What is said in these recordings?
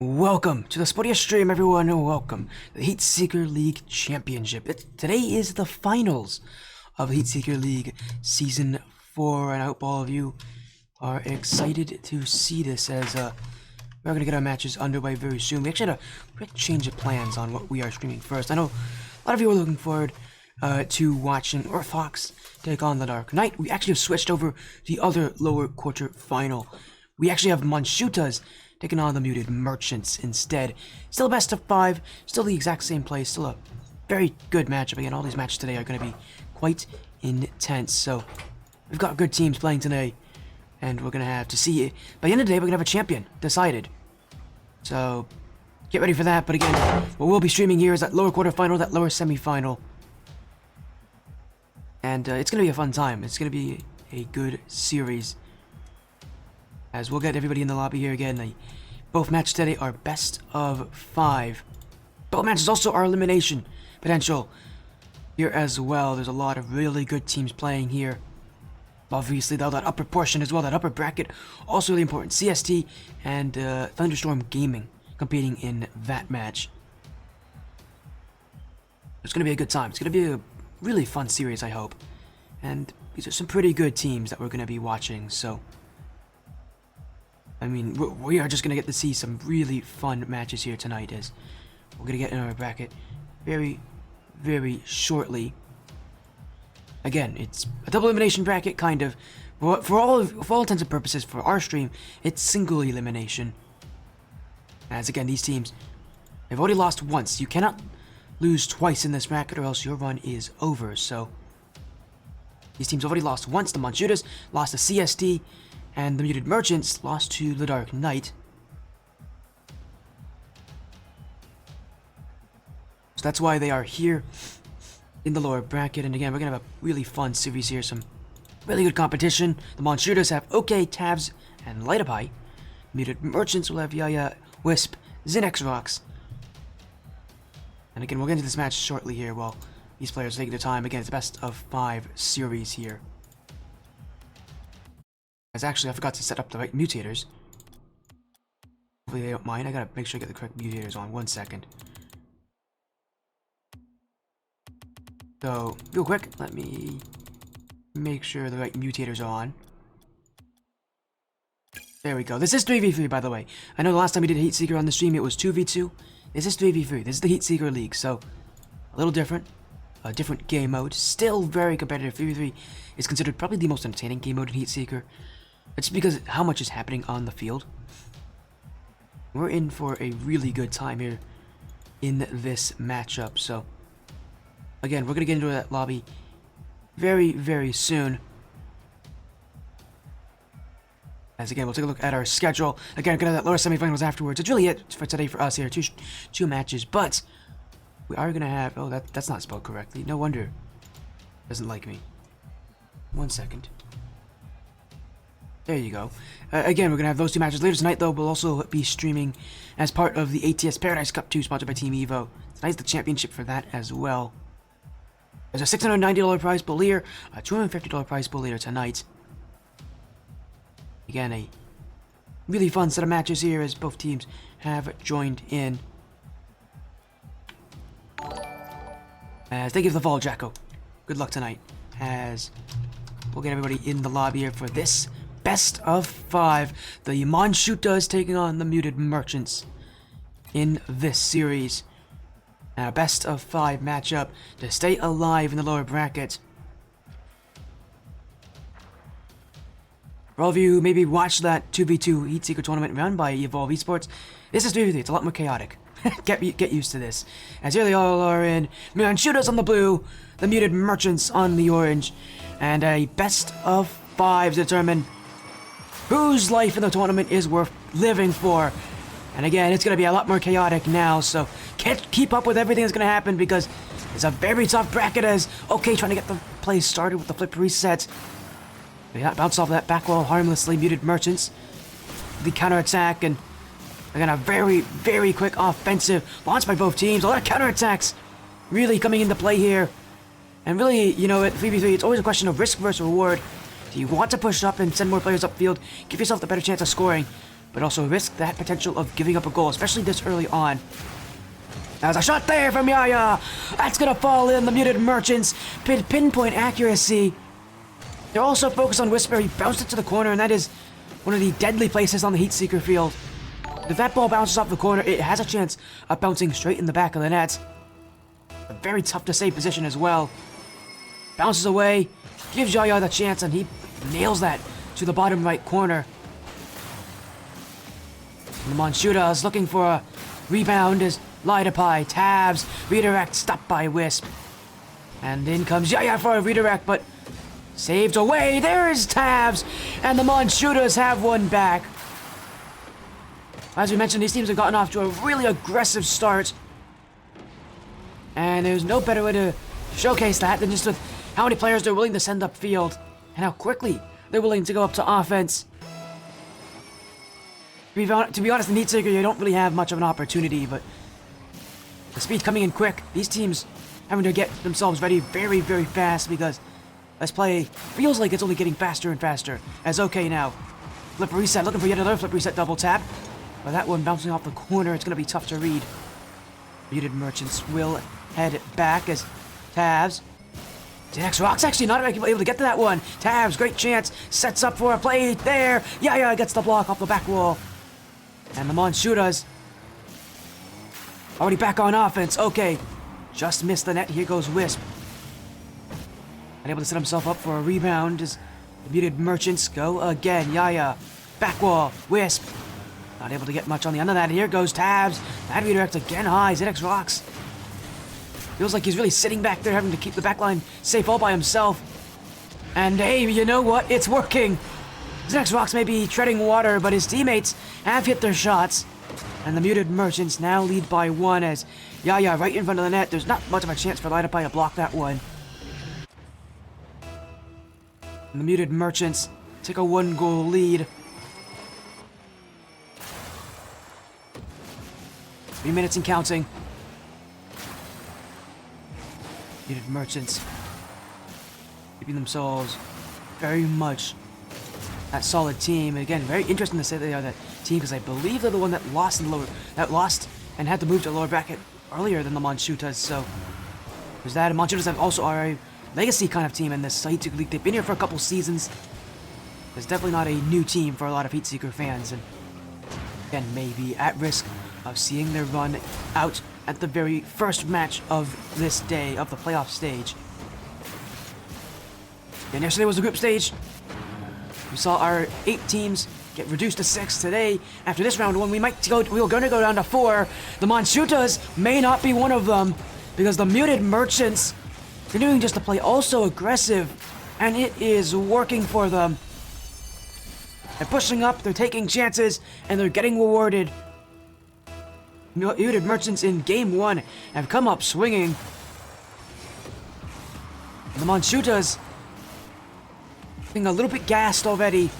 Welcome to the Spodia stream, everyone, and welcome to the Heatseeker League Championship. Today is the finals of Heatseeker League Season 4, and I hope all of you are excited to see this as we're going to get our matches underway very soon. We actually had a quick change of plans on what we are streaming first. I know a lot of you are looking forward to watching Orthox take on the Dark Knight. We actually have switched over to the other lower quarter final. We actually have Manchutas taking on the Muted Merchants instead. Still a best of 5, still the exact same play, still a very good matchup. Again, all these matches today are going to be quite intense, so we've got good teams playing today, and we're going to have to see it. By the end of the day, we're going to have a champion decided. So, get ready for that, but again, what we'll be streaming here is that lower quarterfinal, that lower semifinal. And it's going to be a fun time. It's going to be a good series. As we'll get everybody in the lobby here again. Both matches today are best of 5. Both matches also are elimination potential here as well. There's a lot of really good teams playing here. Obviously, though, that upper portion as well, that upper bracket, also really important. CST and Thunderstorm Gaming competing in that match. It's going to be a good time. It's going to be a really fun series, I hope. And these are some pretty good teams that we're going to be watching, so I mean, we are just going to get to see some really fun matches here tonight, as we're going to get in our bracket very, very shortly. Again, it's a double elimination bracket, kind of. For all intents and purposes, for our stream, it's single elimination. As again, these teams have already lost once. You cannot lose twice in this bracket, or else your run is over, so these teams already lost once. The Manchutas lost to CST, and the Muted Merchants lost to the Dark Knight. So that's why they are here in the lower bracket. And again, we're going to have a really fun series here. Some really good competition. The Manchutas have OK, Tabs, and Light-Up-High. Muted Merchants will have Yaya, Wisp, Zinx Rocks. And again, we'll get into this match shortly here while these players take their time. Again, it's a best of 5 series here. As actually, I forgot to set up the right mutators. Hopefully they don't mind. I gotta make sure I get the correct mutators on. 1 second. So, real quick, let me make sure the right mutators are on. There we go. This is 3v3, by the way. I know the last time we did Heatseeker on the stream, it was 2v2. This is 3v3. This is the Heatseeker League, so a little different. A different game mode. Still very competitive. 3v3 is considered probably the most entertaining game mode in Heatseeker. It's because how much is happening on the field. We're in for a really good time here in this matchup. So, again, we're going to get into that lobby very, very soon. As again, we'll take a look at our schedule. Again, we're going to have that lower semifinals afterwards. It's really it for today for us here. Two matches, but we are going to have... Oh, that's not spelled correctly. No wonder it doesn't like me. 1 second. There you go. Again, we're going to have those 2 matches later tonight, though. We'll also be streaming as part of the ATS Paradise Cup 2, sponsored by Team Evo. Tonight's the championship for that as well. There's a $690 prize pool here, a $250 prize pool later tonight. Again, a really fun set of matches here as both teams have joined in. As they give the fall, Jacko. Good luck tonight, as we'll get everybody in the lobby here for this best of 5. The Manchutas taking on the Muted Merchants in this series. A best of 5 matchup to stay alive in the lower bracket. For all of you who maybe watched that 2v2 Heatseeker tournament run by Evolve Esports, this is 3v3. It's a lot more chaotic. Get used to this. As here they all are in. Manchutas on the blue, the Muted Merchants on the orange, and a best of 5 to determine whose life in the tournament is worth living for. And again, it's going to be a lot more chaotic now, so keep up with everything that's going to happen, because it's a very tough bracket as OK trying to get the play started with the flip reset. They bounce off that back wall harmlessly. Muted Merchants, the counterattack, and again a very, very quick offensive launched by both teams. A lot of counterattacks really coming into play here. And really, you know, at 3v3, it's always a question of risk versus reward. Do you want to push up and send more players upfield, give yourself the better chance of scoring? but also risk that potential of giving up a goal, especially this early on. There's a shot there from Yaya. That's going to fall in. The Muted Merchants. Pinpoint accuracy. They're also focused on Whisper. He bounced it to the corner, and that is one of the deadly places on the Heatseeker field. If that ball bounces off the corner, it has a chance of bouncing straight in the back of the net. A very tough to save position as well. Bounces away. Gives Yaya the chance, and he nails that to the bottom right corner. And the Monshuta is looking for a rebound as Lightapai, tabs, redirect, stopped by Wisp. And in comes Yaya for a redirect, but saved away. There is tabs, and the Monshutas have one back. As we mentioned, these teams have gotten off to a really aggressive start. And there's no better way to showcase that than just with how many players they're willing to send upfield and how quickly they're willing to go up to offense. To be honest, in Heatseeker, you don't really have much of an opportunity, but the speed coming in quick, these teams having to get themselves ready very, very fast because this play feels like it's only getting faster and faster. As okay now. Flip reset, looking for yet another flip reset double tap. But that one bouncing off the corner, it's going to be tough to read. Muted Merchants will head back as Tabs. Dex Rock's actually not able to get to that one. Tabs, great chance, sets up for a play there. Yaya gets the block off the back wall. And the Monshutas already back on offense. Okay, just missed the net. Here goes Wisp. Unable to set himself up for a rebound as the Muted Merchants go again. Yaya, back wall, Wisp. Not able to get much on the end of that. Here goes Tabs. That redirect again high. ZX Rocks. Feels like he's really sitting back there having to keep the backline safe all by himself. And hey, you know what? It's working. ZX Rocks may be treading water, but his teammates have hit their shots. And the Muted Merchants now lead by one as Yaya right in front of the net. There's not much of a chance for Lightapai to block that one. And the Muted Merchants take a 1-goal lead. 3 minutes and counting. Muted Merchants keeping themselves very much that solid team. And again, very interesting to say they are that team because I believe they're the one that lost in the lost and had to move to the lower bracket earlier than the Monshutas. So there's that. And Monshutas have also are a legacy kind of team in this Heatseeker League. They've been here for a couple seasons. It's definitely not a new team for a lot of Heatseeker fans, and again, maybe at risk of seeing their run out at the very first match of this day of the playoff stage. And yesterday was the group stage. We saw our 8 teams get reduced to 6 today. After this round 1, we're going to go down to 4. The Monshutas may not be one of them because the Muted Merchants, they're doing just to play also aggressive, and it is working for them. They're pushing up, they're taking chances, and they're getting rewarded. Muted Merchants in game 1 have come up swinging. The Monshutas being a little bit gassed already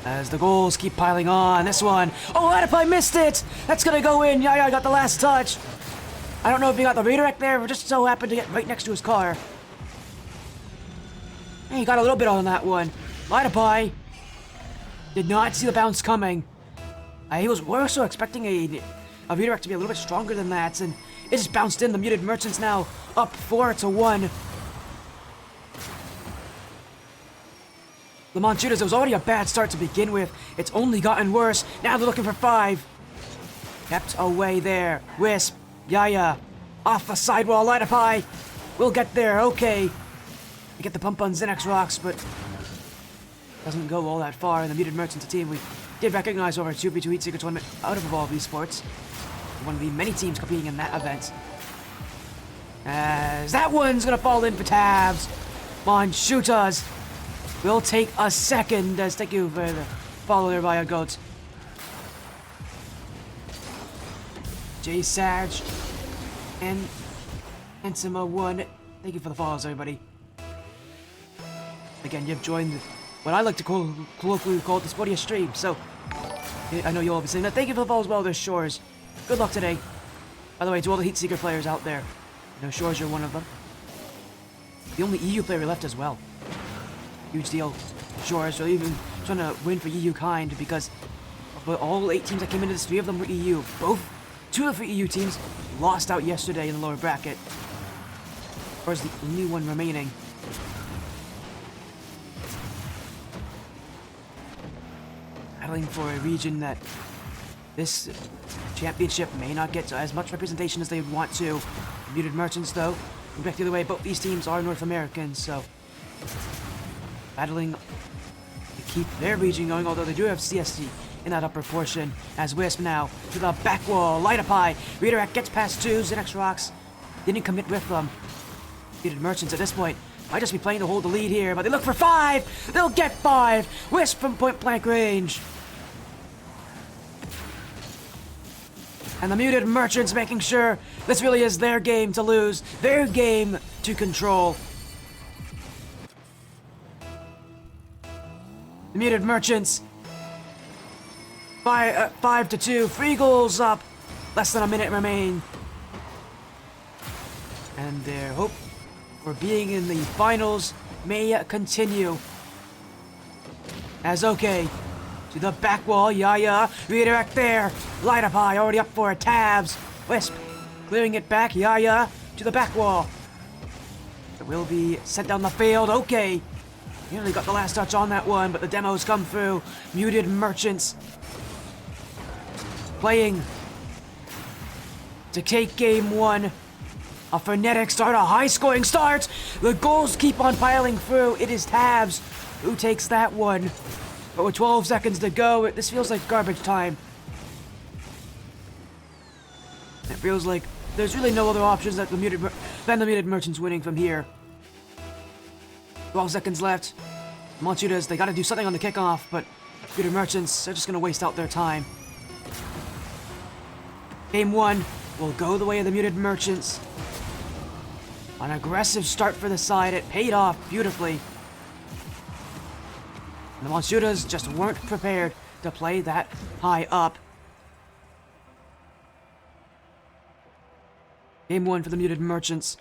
as the goals keep piling on. This one, oh, Lightapai missed it. That's gonna go in. Yaya got the last touch. I don't know if he got the redirect there, but just so happened to get right next to his car. And he got a little bit on that one. Lightapai did not see the bounce coming. He was also expecting a redirect to be a little bit stronger than that, and it just bounced in. The Muted Merchants now up 4-1. The Monshutas, it was already a bad start to begin with. It's only gotten worse. Now they're looking for 5. Kept away there. Wisp, Yaya, off the sidewall. Lightapai will get there. Okay. We get the pump on Xenex Rocks, but doesn't go all that far. And the Muted Merchants, a team we did recognize over a 2v2 Heatseeker tournament out of Evolve Esports. One of the many teams competing in that event. As that one's gonna fall in for Tabs. Monshutas will take a second. As thank you for the follow there by our goats. J Sag and Ensima 1. Thank you for the follows, everybody. Again, you've joined what I like to colloquially call the Sportiest stream, so I know you'll all be saying that. Thank you for the follows, well, there's Shores. Good luck today. By the way, to all the Heatseeker players out there, I know Shores, you're one of them. The only EU player left as well. Huge deal. sure, so even trying to win for EU kind because of all 8 teams that came into this, 3 of them were EU. Two of the EU teams lost out yesterday in the lower bracket. Or is the only one remaining. Battling for a region that this championship may not get as much representation as they would want to. Muted Merchants, though, back the other way. Both these teams are North American, so battling to keep their region going, although they do have CSC in that upper portion. As Wisp now to the back wall, Light Up High, Redirect gets past 2, Zinx Rocks didn't commit with them. Muted Merchants at this point might just be playing to hold the lead here, but they look for 5! They'll get 5! Wisp from point blank range. And the Muted Merchants making sure this really is their game to lose, their game to control. The Muted Merchants, 5-2, 3 goals up, less than a minute remain. And their hope for being in the finals may continue. As okay, to the back wall, Yaya, redirect there, Light Up High, already up for it, Tabs, Wisp, clearing it back, Yaya, to the back wall. It will be sent down the field, okay. Nearly got the last touch on that one, but the demos come through. Muted Merchants playing to take game 1. A frenetic start, a high-scoring start. The goals keep on piling through. It is Tabs who takes that one. But with 12 seconds to go, this feels like garbage time. It feels like there's really no other options than the Muted Merchants winning from here. 12 seconds left. Monchudas, they gotta do something on the kickoff, but Muted Merchants are just gonna waste out their time. Game 1 will go the way of the Muted Merchants. An aggressive start for the side, it paid off beautifully. And the Monchudas just weren't prepared to play that high up. Game 1 for the Muted Merchants.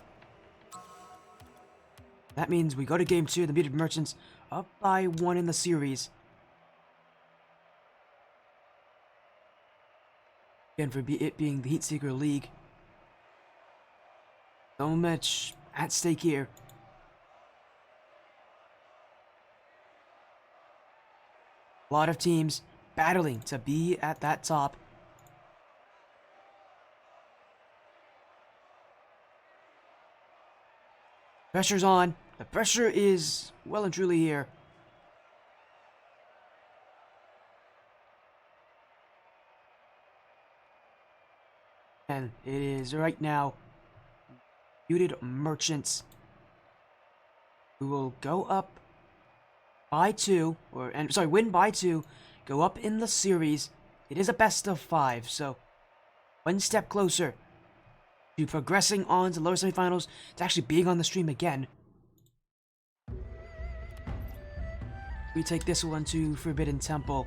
That means we go to game 2, the Muted Merchants up by 1 in the series. Again, for it being the Heatseeker League. So much at stake here. A lot of teams battling to be at that top. Pressure's on. The pressure is well and truly here. And it is right now Muted Merchants who will go up by 2, win by 2, go up in the series. It is a best of 5, so one step closer to progressing on to lower semifinals, to actually being on the stream again. We take this one to Forbidden Temple.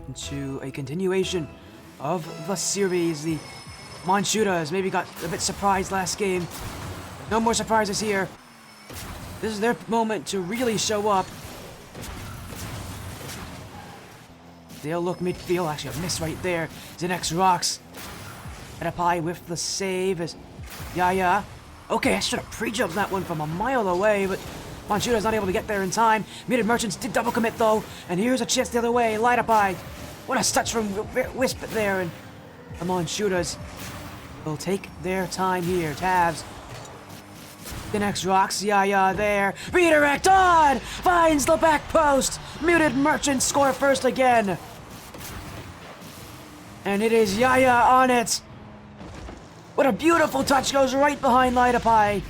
Into a continuation of the series. The Monchudas maybe got a bit surprised last game. No more surprises here. This is their moment to really show up. They'll look midfield. Actually, a miss right there. Zinx Rocks. And a pie with the save as Yaya. Okay, I should have pre-jumped that one from a mile away, but Monchuda's not able to get there in time. Muted Merchants did double commit though, and here's a chance the other way. Light Up Eye. What a touch from Wisp there, and the Monchudas will take their time here. Tabs. The next Rocks, Yaya there. Redirect on! Finds the back post! Muted Merchants score first again. And it is Yaya on it. What a beautiful touch, goes right behind Light Up Eye.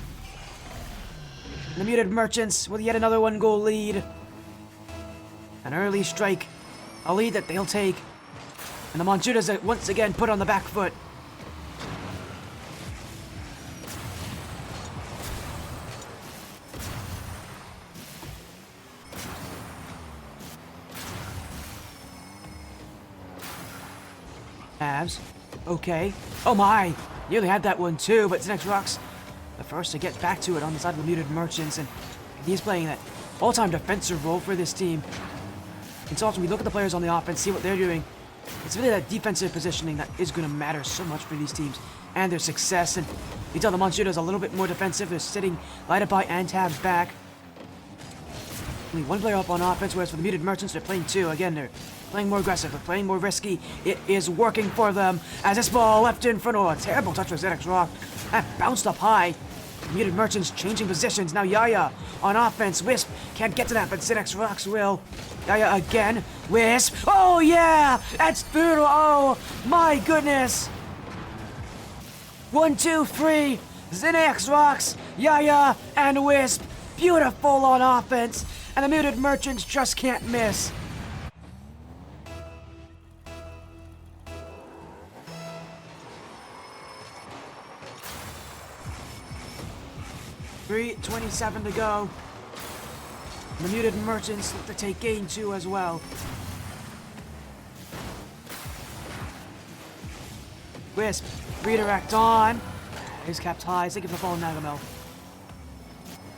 The Muted Merchants with yet another 1-goal lead. An early strike. A lead that they'll take. And the Monchudas once again put on the back foot. Abs. Okay. Oh my! Nearly had that one too, but Zenex Rocks the first to get back to it on the side of the Muted Merchants, and he's playing that all-time defensive role for this team. And so often we look at the players on the offense, see what they're doing. It's really that defensive positioning that is going to matter so much for these teams and their success. And you tell the Monshootas a little bit more defensive. They're sitting lighted by and tabs back. Only one player up on offense, whereas for the Muted Merchants, they're playing two. Again, they're playing more aggressive, they're playing more risky. It is working for them as this ball left in front. Oh, a terrible touch for Zenex Rock. That bounced up high. The Muted Merchants changing positions. Now Yaya on offense. Wisp can't get to that, but Zenex Rocks will. Yaya again. Wisp. Oh, yeah! That's brutal. Oh, my goodness. 1, 2, 3. Zenex Rocks, Yaya, and Wisp. Beautiful on offense. And the Muted Merchants just can't miss. .27 to go. The Muted Merchants look to take game 2 as well. Wisp, redirect on. He's kept high, taking the ball in Nagamel.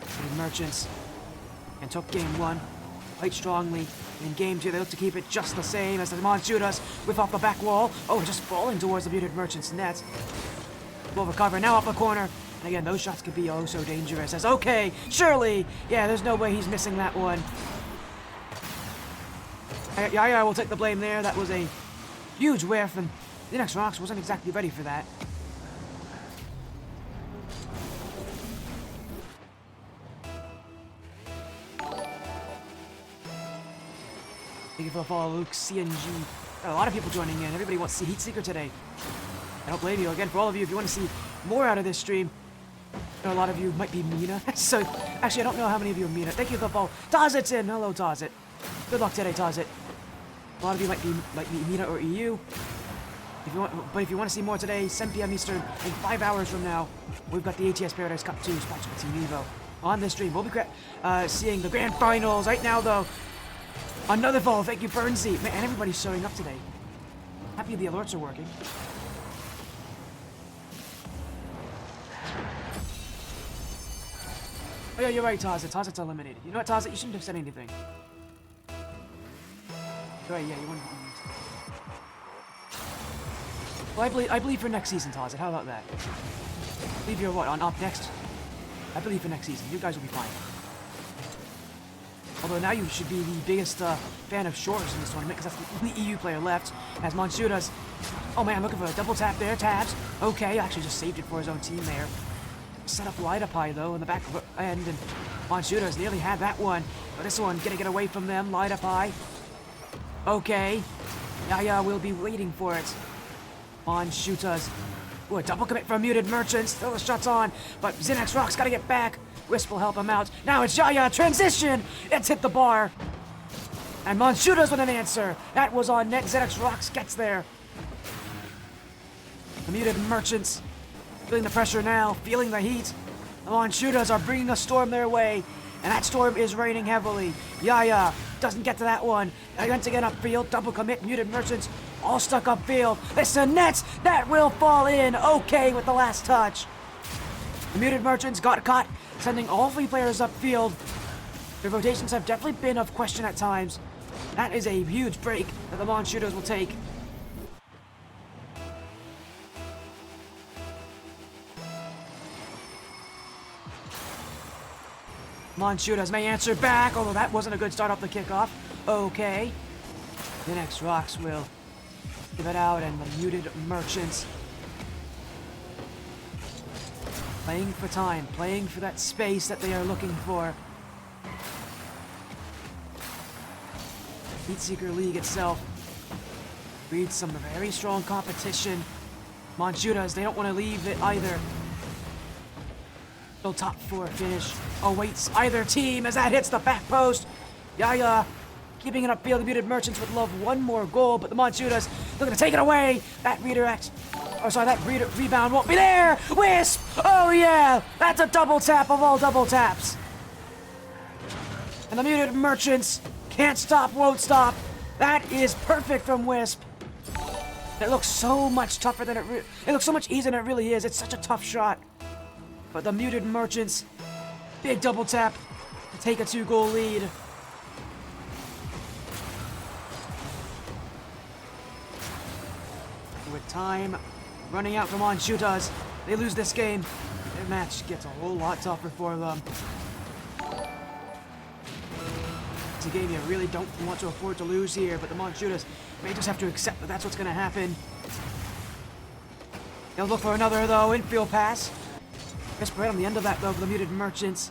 The Merchants and took game 1 quite strongly. In game 2, they look to keep it just the same as the Monshootas whip off the back wall. Oh, just falling towards the Muted Merchants net. Will recover now up the corner. And again, those shots could be oh so dangerous. As okay, surely, yeah, there's no way he's missing that one. Yaya will take the blame there. That was a huge whiff, and the next Rocks wasn't exactly ready for that. Thank you for the follow, Luke, CNG. Got a lot of people joining in. Everybody wants to see Heatseeker today. I don't blame you. Again, for all of you, if you want to see more out of this stream, I know a lot of you might be Mina. So, actually, I don't know how many of you are Mina. Thank you for the follow. Tazit's in. Hello, Tazit. Good luck today, Tazit. A lot of you might be Mina or EU. But if you want to see more today, 7 p.m. Eastern, in 5 hours from now, we've got the ATS Paradise Cup 2 sponsored by Team Evo on this stream. We'll be seeing the grand finals right now, though. Another follow. Thank you, Burnsy. Man, everybody's showing up today. Happy the alerts are working. Oh yeah, you're right, Tazit. Tazit's eliminated. You know what, Tazit? You shouldn't have said anything. Right, yeah, you want to... Well, I believe for next season, Tazit. How about that? I believe you're what, on up next? I believe for next season. You guys will be fine. Although now you should be the biggest fan of Shores in this tournament, because that's the only EU player left, as Monshootas... Oh man, looking for a double tap there, tabs. Okay, actually just saved it for his own team there. Set up light up high though in the back end, and Monshootas nearly had that one. But this one gonna get away from them. Light up high. Okay. Yaya will be waiting for it. Monshootas. Ooh, a double commit from Muted Merchants. Throw the shots on, but Zenex Rock's gotta get back. Wisp will help him out. Now it's Yaya. Transition. It's hit the bar. And Monshootas with an answer. That was on net. Zenex Rocks gets there. The Muted Merchants feeling the pressure now, feeling the heat. The Monshootas are bringing a storm their way, and that storm is raining heavily. Yaya doesn't get to that one. Once again upfield, double commit, Muted Merchants all stuck upfield. It's a net that will fall in. Okay with the last touch. The Muted Merchants got caught, sending all 3 players upfield. Their rotations have definitely been of question at times. That is a huge break that the Monshootas will take. Monshootas may answer back, although that wasn't a good start off the kickoff. Okay. The next Rocks will give it out, and the Muted Merchants playing for time, playing for that space that they are looking for. Heatseeker League itself breeds some very strong competition. Monshootas, they don't want to leave it either. No top 4 finish awaits either team as that hits the back post. Yaya keeping it upfield. The Muted Merchants would love one more goal, but the Monshootas looking to take it away. That redirect, that rebound won't be there. Wisp! Oh yeah, that's a double tap of all double taps. And the Muted Merchants can't stop, won't stop. That is perfect from Wisp. It looks so much tougher than it looks so much easier than it really is. It's such a tough shot. But the Muted Merchants, big double tap to take a 2-goal lead. With time running out from Anshutas, they lose this game. Their match gets a whole lot tougher for them. It's a game you really don't want to afford to lose here, but the Anshutas may just have to accept that that's what's going to happen. They'll look for another, though, infield pass. Just right on the end of that, though, for the Muted Merchants.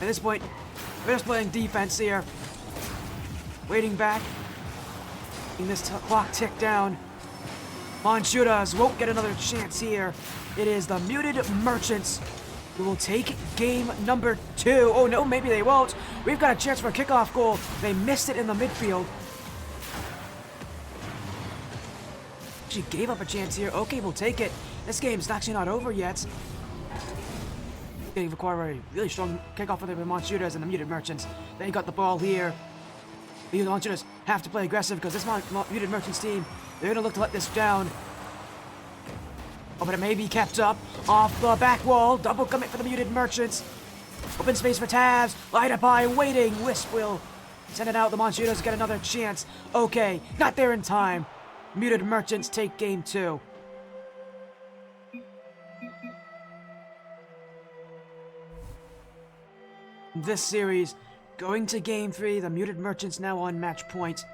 At this point, we're just playing defense here. Waiting back. Letting this clock tick down. Anshutas won't get another chance here. It is the Muted Merchants who will take game number 2. Oh no, maybe they won't. We've got a chance for a kickoff goal. They missed it in the midfield. She gave up a chance here. Okay, we'll take it. This game's actually not over yet. They require a really strong kickoff for the Anshutas and the Muted Merchants. They got the ball here. The Anshutas have to play aggressive because this Muted Merchants team, they're going to look to let this down. Oh, but it may be kept up off the back wall. Double commit for the Muted Merchants. Open space for Tavs. Light up eye, waiting. Wisp will send it out. The Anshutas get another chance. Okay, not there in time. Muted Merchants take game 2. This series, going to game 3, the Muted Merchants now on match point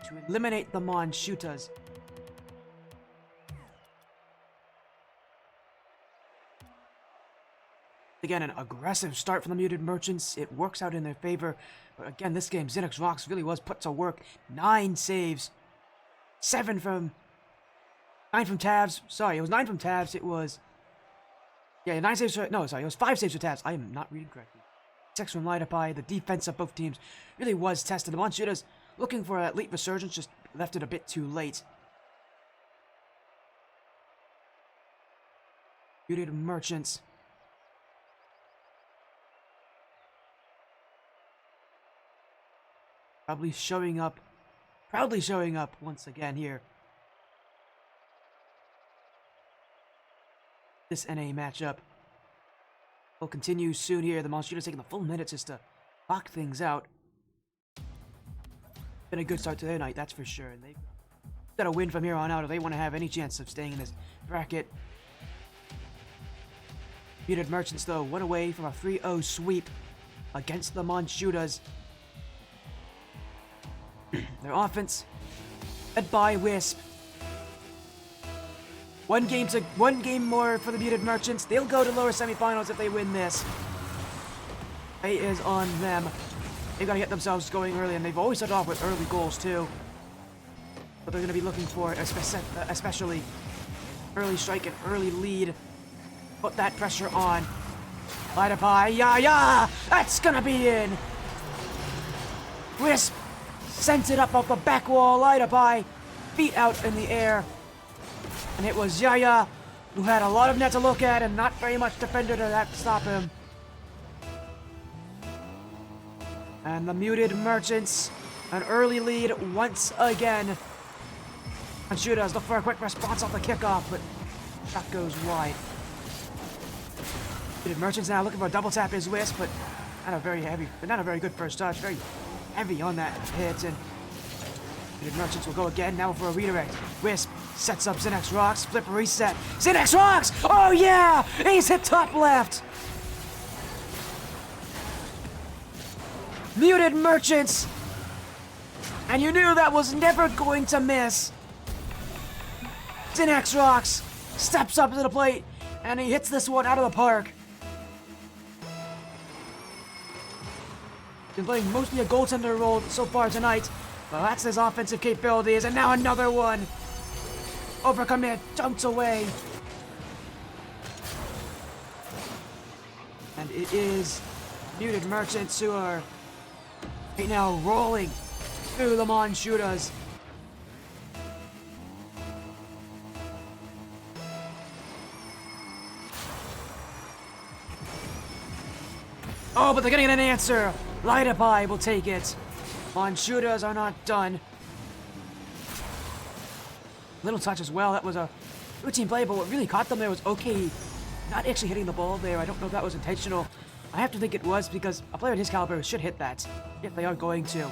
to eliminate the Anshutas. Again, an aggressive start from the Muted Merchants. It works out in their favor. But again, this game, Zinix Rocks really was put to work. 9 saves. 9 from Tavs. Sorry, it was 9 from Tavs. It was... Yeah, 9 saves for... No, sorry, it was 5 saves for Tavs. I am not reading correctly. 6 from Light Up Eye. The defense of both teams really was tested. The Anshutas looking for a late resurgence, just left it a bit too late. Muted Merchants. Proudly showing up once again here. This NA matchup will continue soon here. The Anshutas taking the full minutes just to knock things out. Been a good start to their night, that's for sure. And they've got to win from here on out if they want to have any chance of staying in this bracket. Muted Merchants, though, went away from a 3-0 sweep against the Anshutas. Their offense, led by Wisp. One game more for the Muted Merchants. They'll go to lower semifinals if they win this. It is on them. They've got to get themselves going early, and they've always started off with early goals too. But they're going to be looking for, especially early strike and early lead. Put that pressure on. Light up eye, yeah! That's going to be in! Wisp sent it up off the back wall, Light Up Eye, feet out in the air. And it was Yaya, who had a lot of net to look at and not very much defender to have to stop him. And the Muted Merchants, an early lead once again. Anshutas look for a quick response off the kickoff, but shot goes wide. Muted Merchants now looking for a double tap his Wisp, but not a very good first touch. Very heavy on that hit, and Muted Merchants will go again now for a redirect. Wisp sets up Zinix Rocks, flip reset. Zinix Rocks! Oh yeah! He's hit top left! Muted Merchants! And you knew that was never going to miss. Zinix Rocks steps up to the plate, and he hits this one out of the park. Been playing mostly a goaltender role so far tonight, but that's his offensive capabilities, and now another one. Overcommit, jumps away. And it is Muted Merchants who are right now rolling through the Anshutas. Oh, but they're getting an answer. Light Up Eye will take it. Anshutas are not done. Little touch as well. That was a routine play, but what really caught them there was okay not actually hitting the ball there. I don't know if that was intentional. I have to think it was, because a player at his caliber should hit that, if they are going to.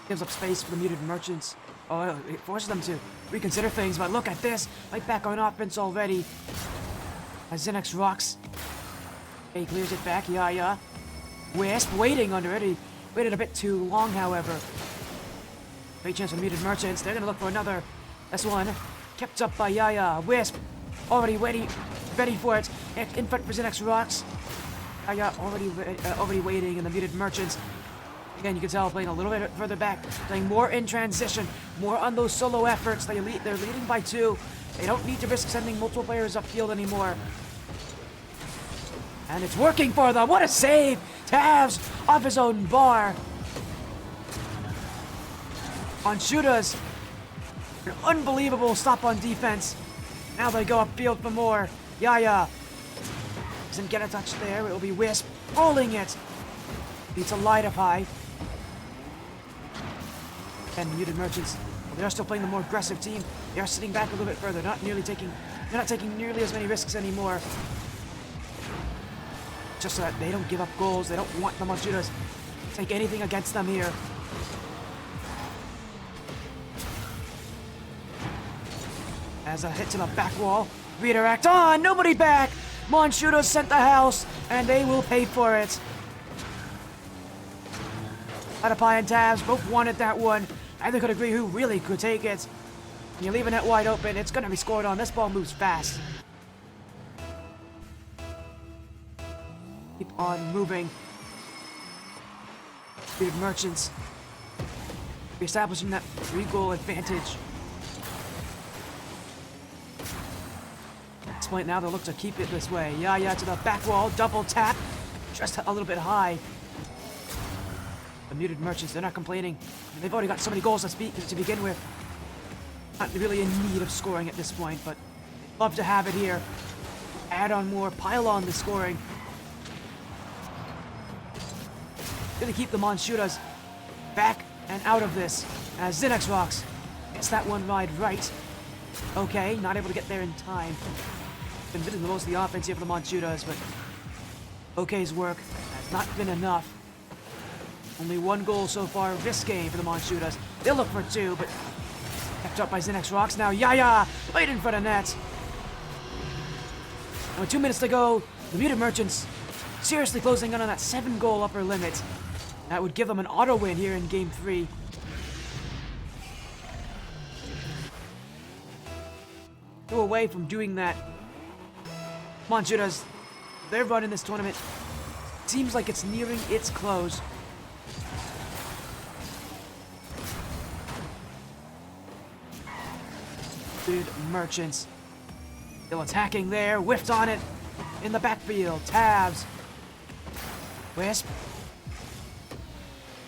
Gives up space for the muted merchants. Oh, it forces them to reconsider things, but look at this. Right back on offense already. As Zinix rocks. He clears it back. Yeah. Wisp waiting under it. He waited a bit too long, however. Great chance for muted merchants. They're going to look for another. This one kept up by Yaya. Wisp already ready for it. In front for Zinix rocks. Yaya already waiting, and the muted merchants. Again, you can tell playing a little bit further back, playing more in transition, more on those solo efforts. They're leading by 2. They don't need to risk sending multiple players upfield anymore. And it's working for them. What a save! Tavs off his own bar. On shooters. An unbelievable stop on defense. Now they go upfield for more. Yaya doesn't get a touch there. It will be Wisp rolling it. Needs a light up high. And muted merchants. Well, they are still playing the more aggressive team. They are sitting back a little bit further. They're not taking nearly as many risks anymore. Just so that they don't give up goals. They don't want the Monchudas to take anything against them here. As a hit to the back wall. Redirect on! Nobody back! Monchudas sent the house, and they will pay for it. Adapai and Tavs both wanted that one. Neither could agree who really could take it. When you're leaving it wide open, it's going to be scored on. This ball moves fast. Keep on moving. Muted merchants. Reestablishing that 3-goal advantage. At this point now, they'll look to keep it this way. Yaya to the back wall. Double tap. Just a little bit high. The muted merchants, they're not complaining. They've already got so many goals to begin with. Not really in need of scoring at this point, but love to have it here. Add on more, pile on the scoring. Gonna keep the Monchudas back and out of this. As Zinix rocks. Gets that one right. Okay, not able to get there in time. Been hitting the most of the offense here for the Monchudas, but okay's work has not been enough. Only 1 goal so far this game for the Monchudas. They'll look for 2, but kept up by Zinix rocks. Now Yaya right in front of net. And with 2 minutes to go, the muted merchants seriously closing in on that 7-goal upper limit. That would give them an auto win here in Game 3. Go away from doing that. Monchudas, their run in this tournament seems like it's nearing its close. Muted merchants. Still attacking there. Whiffed on it. In the backfield. Tavs. Wisp.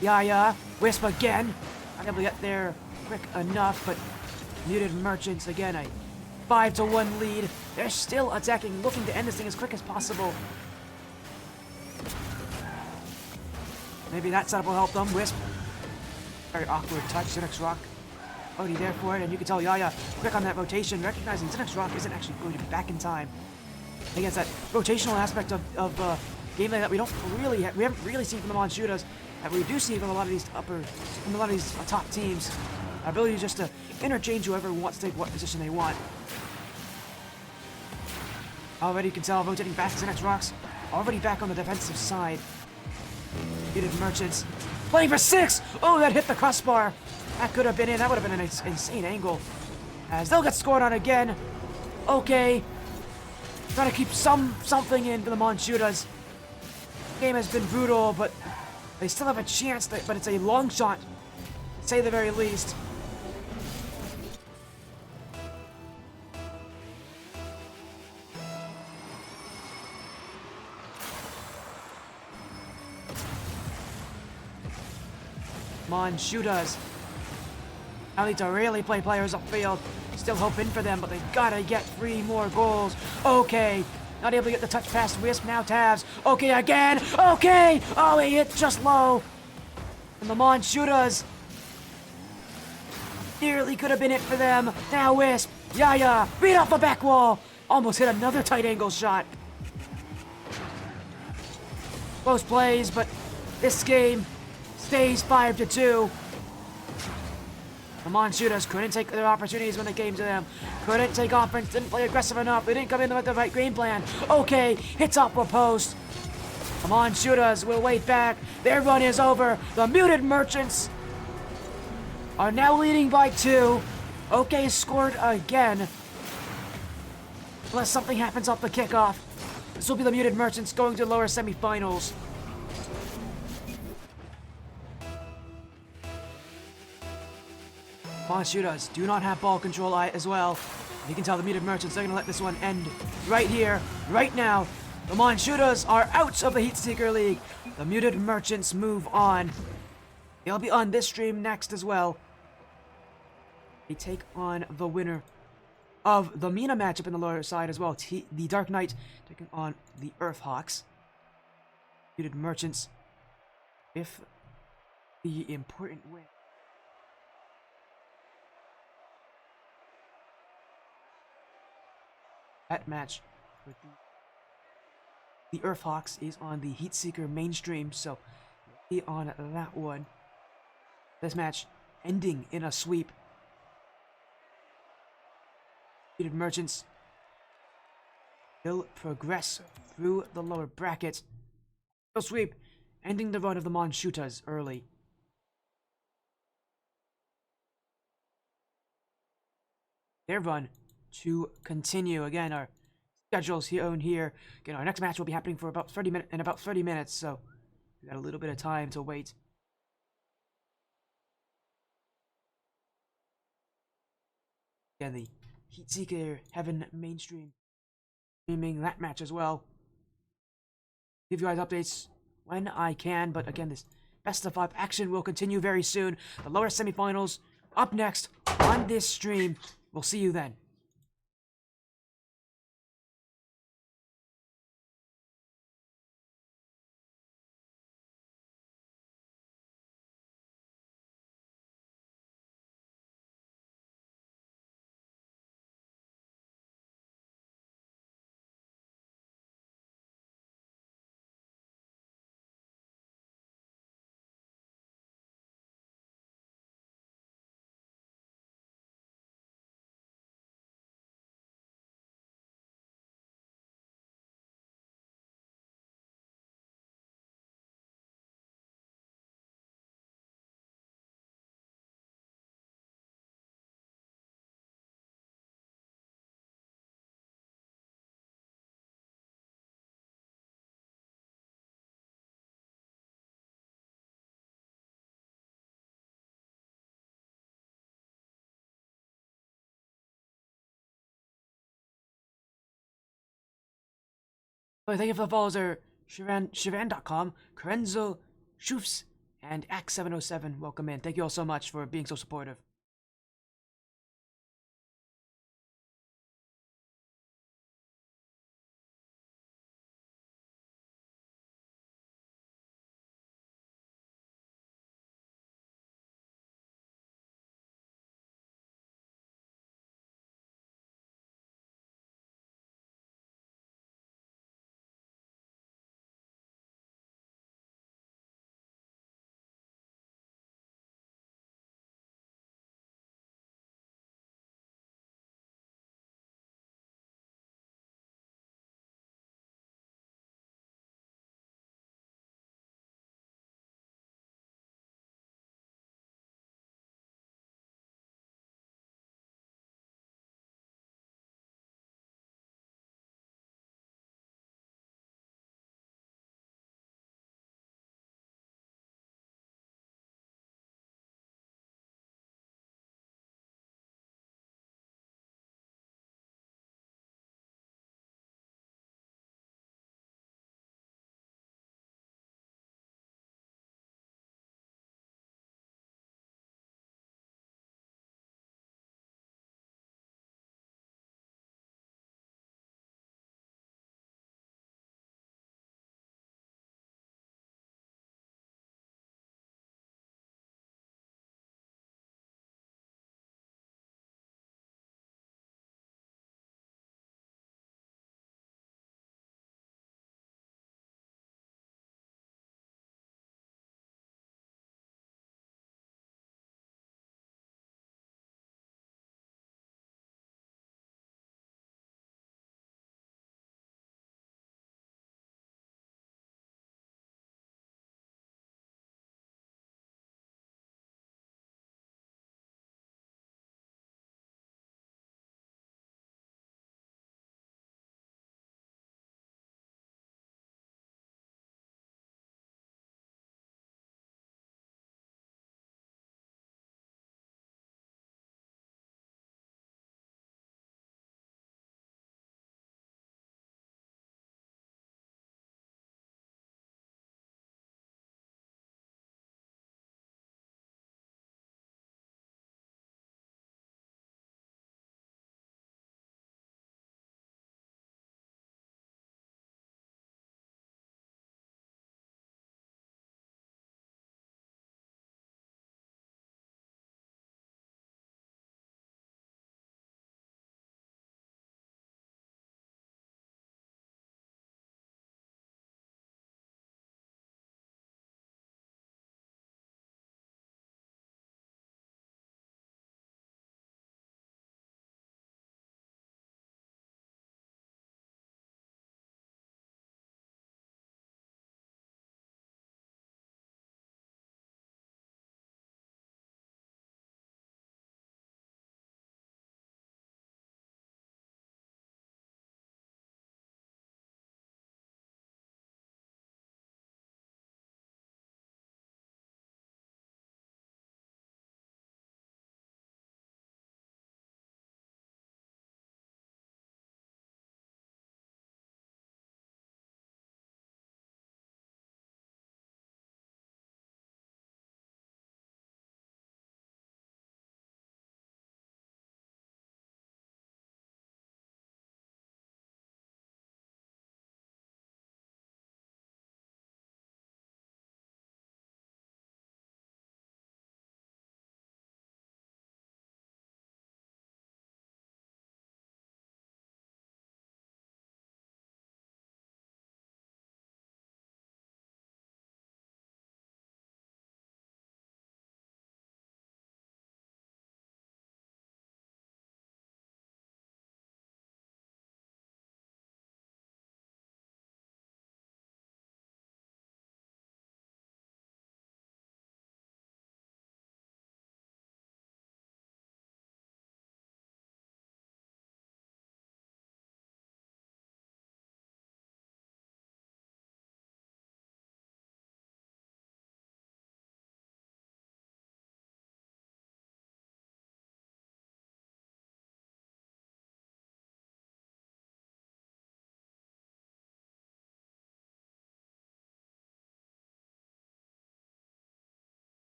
Yaya. Wisp again. Not able to get there quick enough, but muted merchants again. A 5-1 lead. They're still attacking, looking to end this thing as quick as possible. Maybe that setup will help them. Wisp. Very awkward touch. Zinix rock. Already there for it, and you can tell Yaya quick on that rotation, recognizing Zinix rock isn't actually going to be back in time. I think it's that rotational aspect of gameplay that we haven't really seen from the Monchudas, that we do see from a lot of these top teams. Our ability just to interchange whoever wants to take what position they want. Already you can tell rotating back to Zinix rocks, already back on the defensive side. Muted merchants playing for 6. Oh, that hit the crossbar. That could have been in. That would have been an insane angle. As they'll get scored on again. Okay. Trying to keep something in for the Monchudas. Game has been brutal, but they still have a chance. But it's a long shot, to say the very least. Monchudas. Now need to really play players upfield. Still hoping for them, but they gotta get 3 more goals. Okay. Not able to get the touch past Wisp. Now Tavs. Okay, again. Okay. Oh, he hit just low. And the Monchudas Nearly could have been it for them. Now Wisp, Yaya, beat off the back wall. Almost hit another tight angle shot. Close plays, but this game stays 5-2. The Monshootas couldn't take their opportunities when it came to them. Couldn't take offense, didn't play aggressive enough. They didn't come in with the right game plan. Okay, hits off the post. The Monshootas will wait back. Their run is over. The Muted Merchants are now leading by 2. OK scored again. Unless something happens off the kickoff. This will be the Muted Merchants going to the lower semifinals. Monshootas do not have ball control as well. You can tell the Muted Merchants are going to let this one end right here, right now. The Monshootas are out of the Heatseeker League. The Muted Merchants move on. They'll be on this stream next as well. They take on the winner of the Mina matchup in the lower side as well. The Dark Knight taking on the Earthhawks. Muted Merchants with the important win. That match with the Earthhawks is on the Heatseeker mainstream, so be on that one. This match ending in a sweep. Muted Merchants will progress through the lower bracket. A sweep, ending the run of the Monshootas early. Their run to continue. Again, our schedules here. Again, our next match will be happening for about 30 minutes, so we got a little bit of time to wait. Again, the Heatseeker Heaven mainstream streaming that match as well. Give you guys updates when I can, but again, this best of 5 action will continue very soon. The lower semifinals up next on this stream. We'll see you then. Thank you for the follows are Shivan.com, Karenzo, Shufs, and Axe707. Welcome in. Thank you all so much for being so supportive.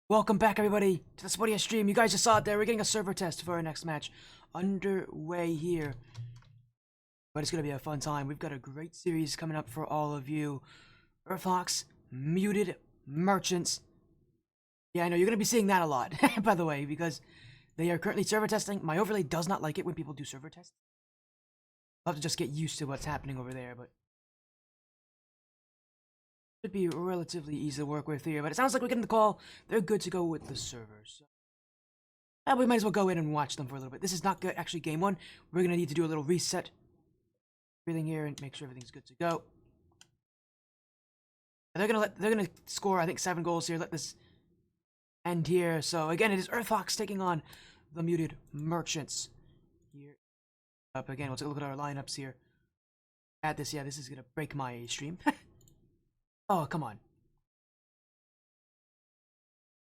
Welcome back, everybody, to the Sporty stream. You guys just saw it there. We're getting a server test for our next match underway here. But it's going to be a fun time. We've got a great series coming up for all of you. Earthhawks, Muted Merchants. Yeah, I know, you're going to be seeing that a lot, by the way, because they are currently server testing. My overlay does not like it when people do server tests. I'll have to just get used to what's happening over there, but should be relatively easy to work with here. But it sounds like we're getting the call. They're good to go with the servers. So, we might as well go in and watch them for a little bit. This is not good, actually game one. We're going to need to do a little reset. Everything here and make sure everything's good to go. And they're gonna score, I think, 7 goals here. Let this end here. So again, it is Earthhawks taking on the Muted Merchants. Here up again. We'll take a look at our lineups here. Add this. Yeah, this is gonna break my stream. Oh, come on.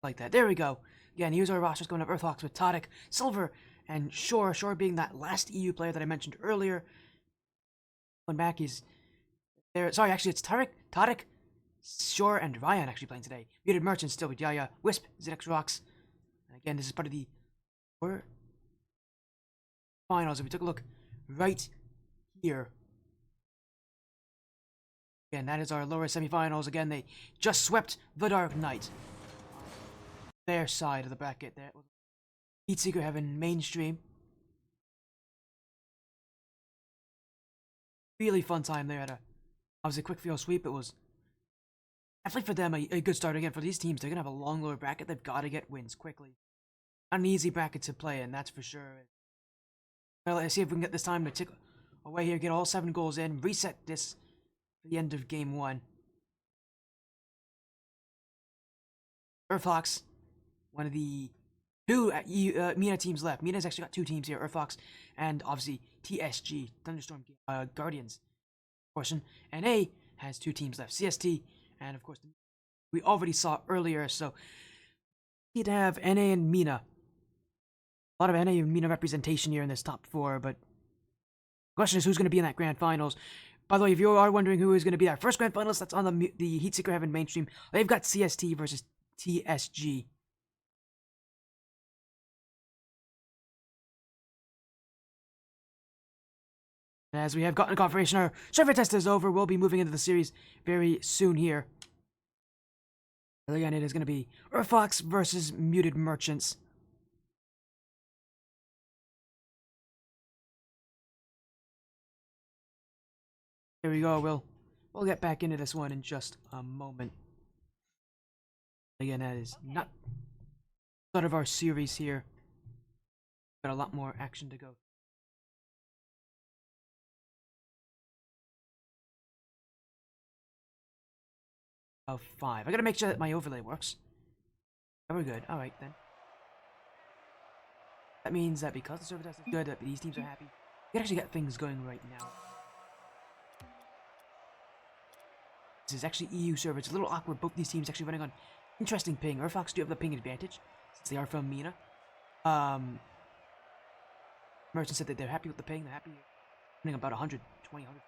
Like that. There we go. Again, here's our rosters going up. Earthhawks with Tadic, Silver, and Shore. Shore being that last EU player that I mentioned earlier. Going back is there. Sorry, actually, it's Tadic, Shore, and Ryan actually playing today. Muted Merchants still with Yaya, Wisp, Zinex Rocks. And again, this is part of the finals. If we took a look right here. Again, that is our lower semifinals. Again, they just swept the Dark Knight. Their side of the bracket there. Heatseeker having mainstream. Really fun time there. Obviously, quick field sweep. It was definitely for them a good start. Again, for these teams, they're going to have a long lower bracket. They've got to get wins quickly. Not an easy bracket to play in, that's for sure. Well, let's see if we can get this time to tick away here, get all 7 goals in, reset this for the end of game 1. Earthhawks, one of the 2 MENA teams left. MENA's actually got 2 teams here, Earthhawks and obviously TSG, Thunderstorm Guardians portion. NA has 2 teams left, CST, and of course, we already saw earlier, so we need to have NA and MENA. A lot of NA and MENA representation here in this top 4, but the question is who's going to be in that grand finals. By the way, if you are wondering who is going to be our first grand finalist, that's on the Heatseeker Heaven mainstream. They've got CST versus TSG. As we have gotten confirmation, our server test is over. We'll be moving into the series very soon here. And again, it is going to be Earthhawks versus Muted Merchants. Here we go. We'll get back into this one in just a moment. Again, that is not part of our series here. Got a lot more action to go. Of 5. I gotta make sure that my overlay works. Oh, we're good. Alright then. That means that because the server test is good, that these teams are happy, we can actually get things going right now. This is actually EU server. It's a little awkward. Both these teams actually running on interesting ping. Earthhawks do have the ping advantage since they are from MENA. Merchant said that they're happy with the ping. They're happy running about 120, 100.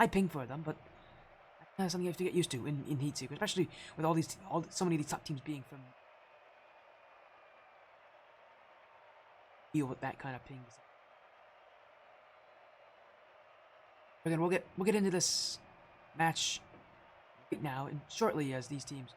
I ping for them, but that's something you have to get used to in Heatseeker, especially with so many of these top teams being from deal with that kind of ping. Again, we'll get into this match right now and shortly as these teams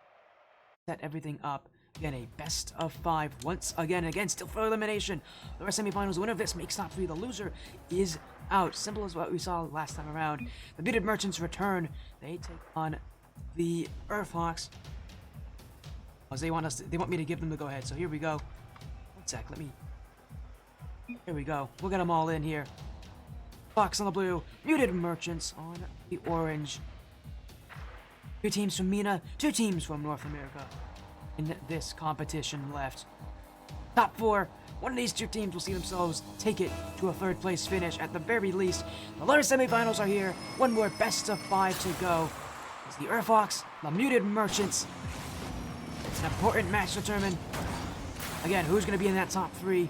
set everything up. Again, a best of 5 once again, still for elimination. The semifinals, the winner of this makes top 3. The loser is out. Simple as what we saw last time around. The Muted Merchants return. They take on the Earthhawks. They want me to give them the go ahead. So here we go. One sec, here we go. We'll get them all in here. Fox on the blue, Muted Merchants on the orange. 2 teams from MENA, 2 teams from North America in this competition left. Top 4, one of these 2 teams will see themselves take it to a 3rd place finish at the very least. The lower semifinals are here, one more best of 5 to go. It's the Earthhawks, the Muted Merchants. It's an important match to determine, again, who's going to be in that top 3.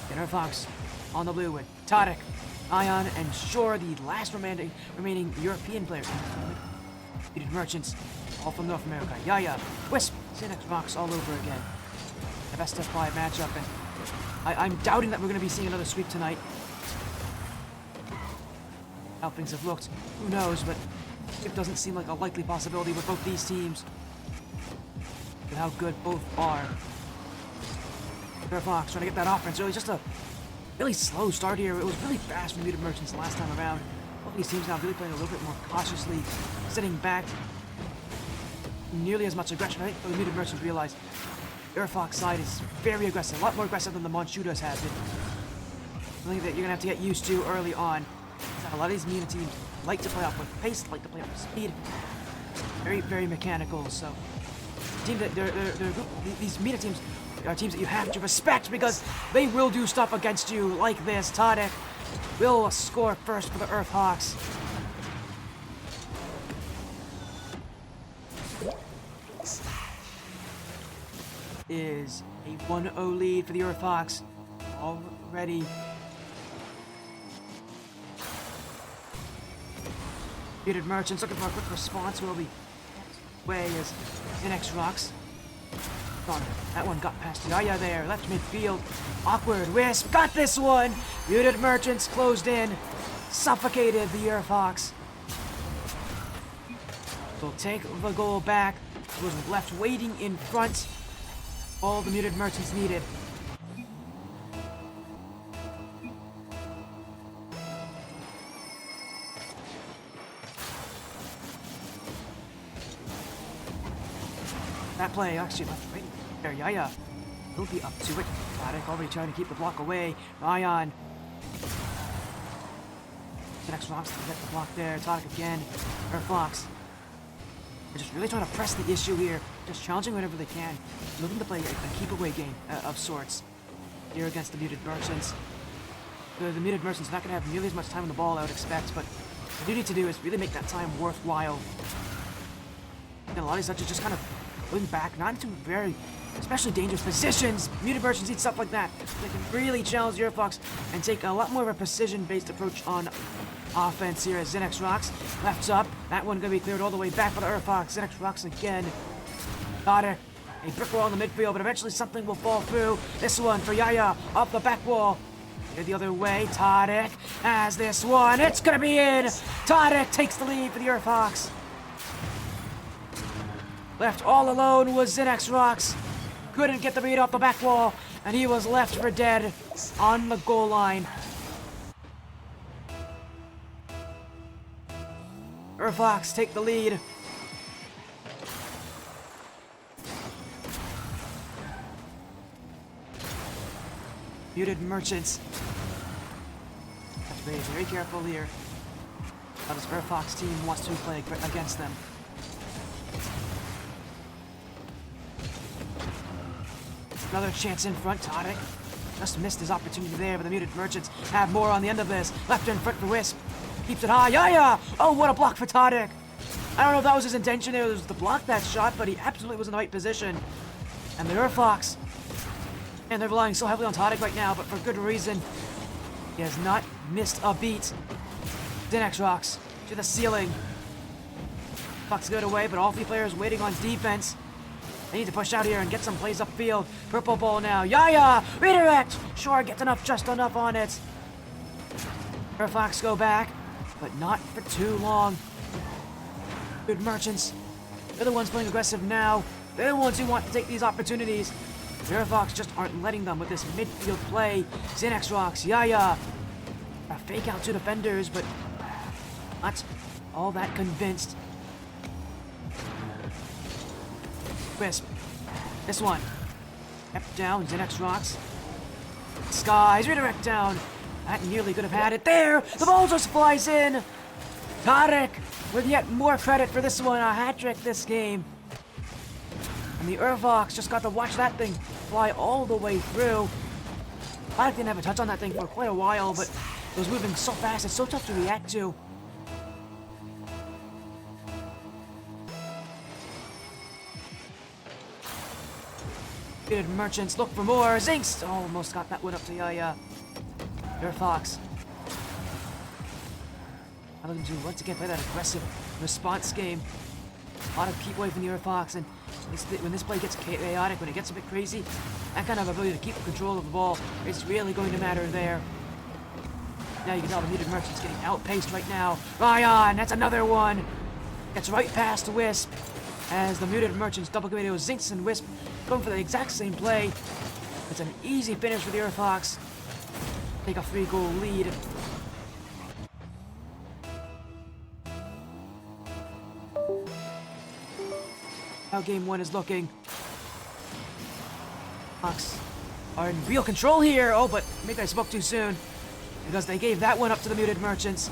And Earthhawks on the blue with Tadic, Ion, and Shore, the last remaining European players. Muted Merchants, all from North America. Yaya, Wisp, Xanax Rocks all over again. The best of 5 matchup, and I'm doubting that we're going to be seeing another sweep tonight. How things have looked, who knows, but it doesn't seem like a likely possibility with both these teams. With how good both are. Fox trying to get that offense early, just a really slow start here. It was really fast for Muted Merchants last time around. Both these teams now really playing a little bit more cautiously, sitting back. Nearly as much aggression. I think the Muted Merchants realize the Fox side is very aggressive, a lot more aggressive than the Monchudas have been. Something that you're gonna have to get used to early on. A lot of these Mina teams like to play off with pace, like to play off with speed. Very, very mechanical. So, these Mina teams are teams that you have to respect because they will do stuff against you like this. Tadek will score first for the Earthhawks. Is a 1-0 lead for the Earthhawks already. Muted Merchants looking for a quick response. Will be way as Xanax Rocks. That one got past Yaya there. Left midfield. Awkward. Wisp got this one. Muted Merchants closed in. Suffocated the Earthhawks. Will take the goal back. Was left waiting in front. All the Muted Merchants needed. That play actually left right there. Yaya will be up to it. Tadek already trying to keep the block away. Ryan. The next Fox to get the block there. Tadek again. Fox. They're just really trying to press the issue here. Just challenging whenever they can. Looking to play a keep-away game of sorts here against the Muted Merchants. The Muted Merchants are not going to have nearly as much time on the ball I would expect, but what you need to do is really make that time worthwhile. And a lot of these touches just kind of going back, not into very, especially dangerous positions. Muted Merchants need stuff like that. They can really challenge the Earthfox and take a lot more of a precision-based approach on offense here as Xanax Rocks. Left up. That one going to be cleared all the way back for the Earthfox. Xanax Rocks again. Got it. A brick wall in the midfield, but eventually something will fall through. This one for Yaya. Off the back wall. Here the other way. Tadek has this one. It's going to be in. Tadek takes the lead for the Earthfox. Left all alone was Xanax Rocks. Couldn't get the beat off the back wall, and he was left for dead on the goal line. Earthhawks take the lead. Muted Merchants have to be very careful here how this Earthhawks team wants to play against them. Another chance in front. Tadek just missed his opportunity there, but the Muted Merchants have more on the end of this. Left in front for Wisp. Keeps it high. Yaya! Oh, what a block for Tadek. I don't know if that was his intention. It was to block that shot, but he absolutely was in the right position. And the Earthhawks, and they're relying so heavily on Tadek right now, but for good reason. He has not missed a beat. Xanax Rocks to the ceiling. Fox good away, but all 3 players waiting on defense. They need to push out here and get some plays upfield. Purple ball now. Yaya! Redirect! Sure, gets just enough on it. Fox go back, but not for too long. Good Merchants. They're the ones playing aggressive now. They're the ones who want to take these opportunities. The Earthhawks just aren't letting them with this midfield play. Xanax Rocks, Yaya. A fake out to defenders, but not all that convinced. Wisp. This one. Kept down, Xanax Rocks. Skies, redirect down. That nearly could have had it there. The ball just flies in. Tadek with yet more credit for this one. A hat trick this game. And the Earthhawks just got to watch that thing fly all the way through. Tadek didn't have a touch on that thing for quite a while, but it was moving so fast, it's so tough to react to. Good Merchants look for more. Zinks almost got that one up to Yaya. Earthhawks. I'm looking to once again play that aggressive response game. to keep away from the Earthfox, and when this play gets chaotic, when it gets a bit crazy, that kind of ability to keep control of the ball is really going to matter there. Now you can tell the Muted Merchant's getting outpaced right now. Ryan, that's another one! Gets right past Wisp, as the Muted Merchants double commando Zinx and Wisp going for the exact same play. It's an easy finish for the Earthfox. Take a 3-goal lead. How game 1 is looking. Fox are in real control here. Oh, but maybe I spoke too soon, because they gave that one up to the Muted Merchants.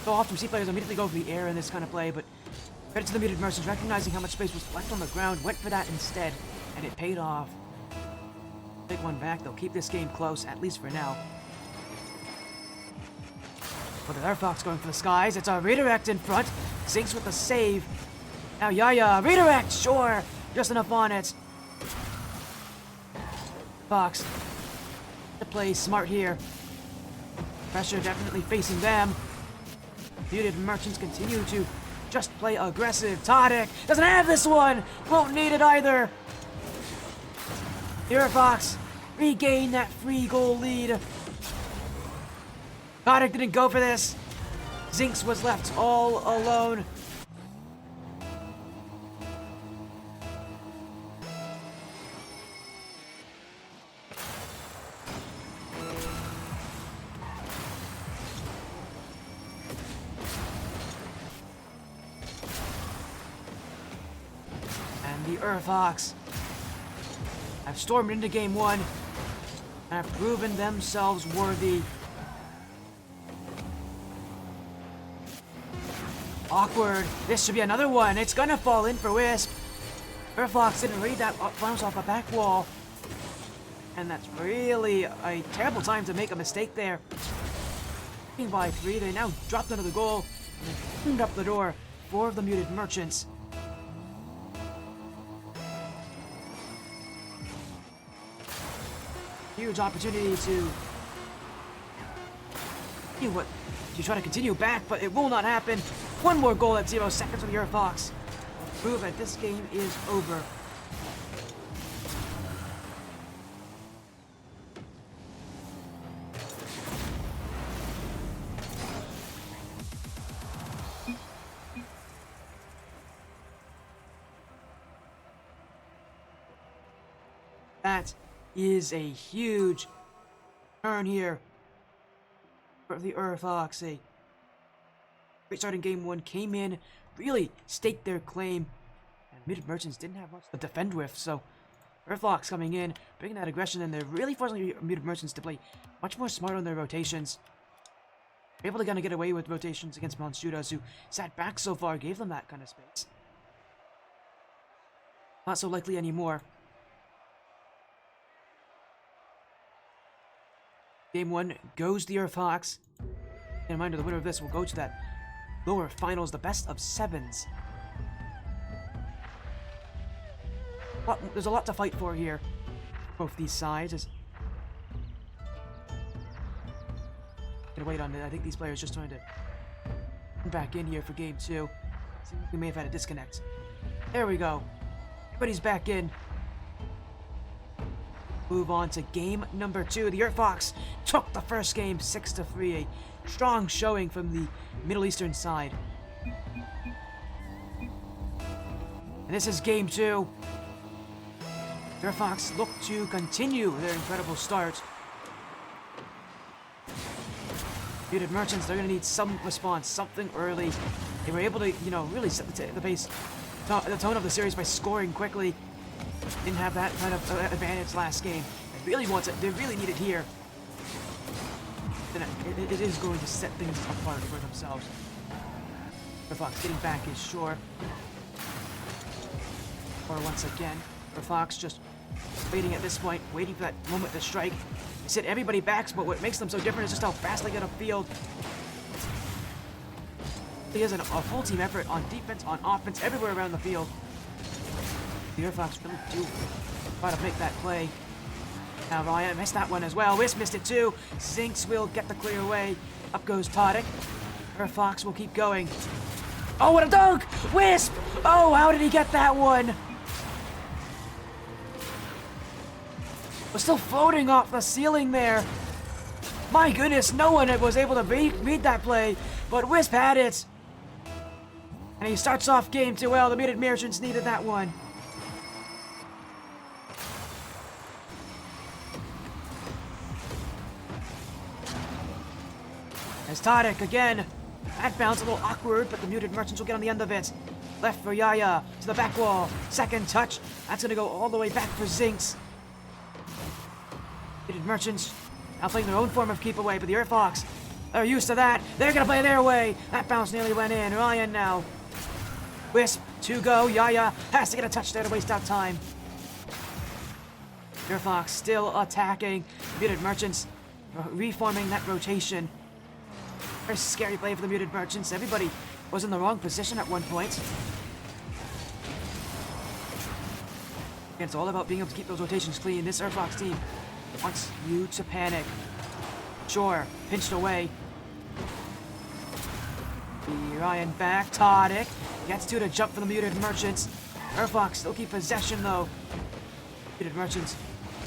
So often we see players immediately go for the air in this kind of play, but credit to the Muted Merchants, recognizing how much space was left on the ground, went for that instead, and it paid off. Take one back, they'll keep this game close, at least for now. But the Earthfox going for the skies, it's a redirect in front. Zinx with the save. Now Yaya, redirect, sure, just enough on it. Fox, to play smart here. Pressure definitely facing them. Muted Merchants continue to just play aggressive. Tadic doesn't have this one, won't need it either. Earthfox regain that 3-goal lead. Tadic didn't go for this. Zinx was left all alone. The Earthfox have stormed into game 1 and have proven themselves worthy. Awkward. This should be another one. It's gonna fall in for Wisp. Earthfox didn't read that, bounce off a back wall. And that's really a terrible time to make a mistake there. By 3, they now dropped under the goal and opened up the door for the Muted Merchants. Huge opportunity to try to continue back, but it will not happen. One more goal at 0 seconds for the Earthfox. Prove that this game is over. That is a huge turn here for the Earthfox. A great start in game 1, came in, really staked their claim, and Muted Merchants didn't have much to defend with, so Earthfox coming in, bringing that aggression, and they're really forcing Muted Merchants to play much more smart on their rotations. They're able to kind of get away with rotations against Monstudas, who sat back so far, gave them that kind of space. Not so likely anymore. Game 1 goes the Earthfox. And a reminder, the winner of this will go to that lower finals, the best of 7s. There's a lot to fight for here, both these sides. Gonna wait on it. I think these players just trying to come back in here for game 2. We may have had a disconnect. There we go. Everybody's back in. Move on to game number 2. The Earthfox took the first game 6-3. A strong showing from the Middle Eastern side. And this is game 2. The Earthfox look to continue their incredible start. Muted Merchants, they're going to need some response, something early. They were able to, really set the pace, the tone of the series by scoring quickly. Didn't have that kind of advantage last game. They really want it. They really need it here. And it is going to set things apart for themselves. Earthfox getting back is sure. Or once again, Earthfox just waiting at this point, waiting for that moment to strike. They sit everybody back, but what makes them so different is just how fast they get upfield. He has a full team effort on defense, on offense, everywhere around the field. The Earthfox really do try to make that play. Now Ryan missed that one as well. Wisp missed it too. Zinx will get the clear away. Up goes Tadic. Earthfox will keep going. Oh, what a dunk! Wisp! Oh, how did he get that one? Was still floating off the ceiling there. My goodness, no one was able to read that play, but Wisp had it. And he starts off game 2 well. The Muted Merchants needed that one. As Tadic again. That bounce a little awkward, but the Muted Merchants will get on the end of it. Left for Yaya, to the back wall. Second touch. That's going to go all the way back for Zinx. Muted Merchants now playing their own form of keep away, but the Earthhawks are used to that. They're going to play their way. That bounce nearly went in. Ryan now. Wisp, 2 go. Yaya has to get a touch there to waste out time. Earthhawks still attacking. Muted Merchants reforming that rotation. Very scary play for the Muted Merchants. Everybody was in the wrong position at one point. It's all about being able to keep those rotations clean. This Earthhawks team wants you to panic. Sure, pinched away. Ryan back. Tadic gets to jump for the Muted Merchants. Earthhawks still keep possession though. Muted Merchants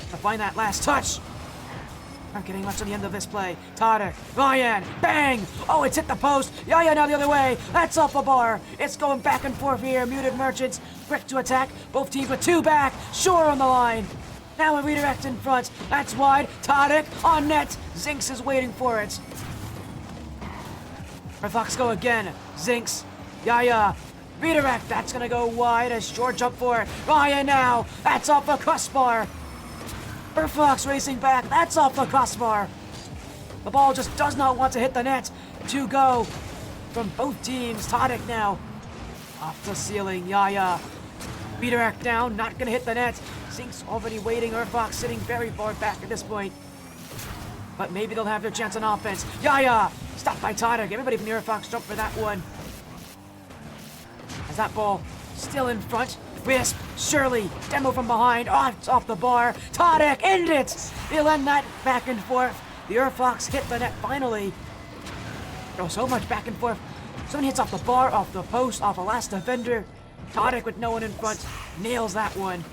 to find that last touch. Aren't getting much on the end of this play. Tadic, Ryan, bang! Oh, it's hit the post. Yaya now the other way. That's off the bar. It's going back and forth here. Muted Merchants quick to attack. Both teams with 2 back. Sure on the line. Now a redirect in front. That's wide. Tadic on net. Zinx is waiting for it. Earthhawks go again. Zinx, Yaya, redirect. That's gonna go wide. A short jump for it. Ryan now. That's off the crossbar. Earthhawks racing back. That's off the crossbar. The ball just does not want to hit the net. 2 go from both teams. Tadic now off the ceiling. Yaya, redirect down. Not gonna hit the net. Zinx already waiting. Earthhawks sitting very far back at this point. But maybe they'll have their chance on offense. Yaya, stopped by Tadic. Everybody from the Earthhawks jumped for that one. As that ball still in front. Wisp, Shirley, demo from behind. Oh, it's off the bar. Tadic, end it! He'll end that back and forth. The Earthhawks hit the net finally. Oh, so much back and forth. So many hits off the bar, off the post, off the last defender. Tadic with no one in front. Nails that one.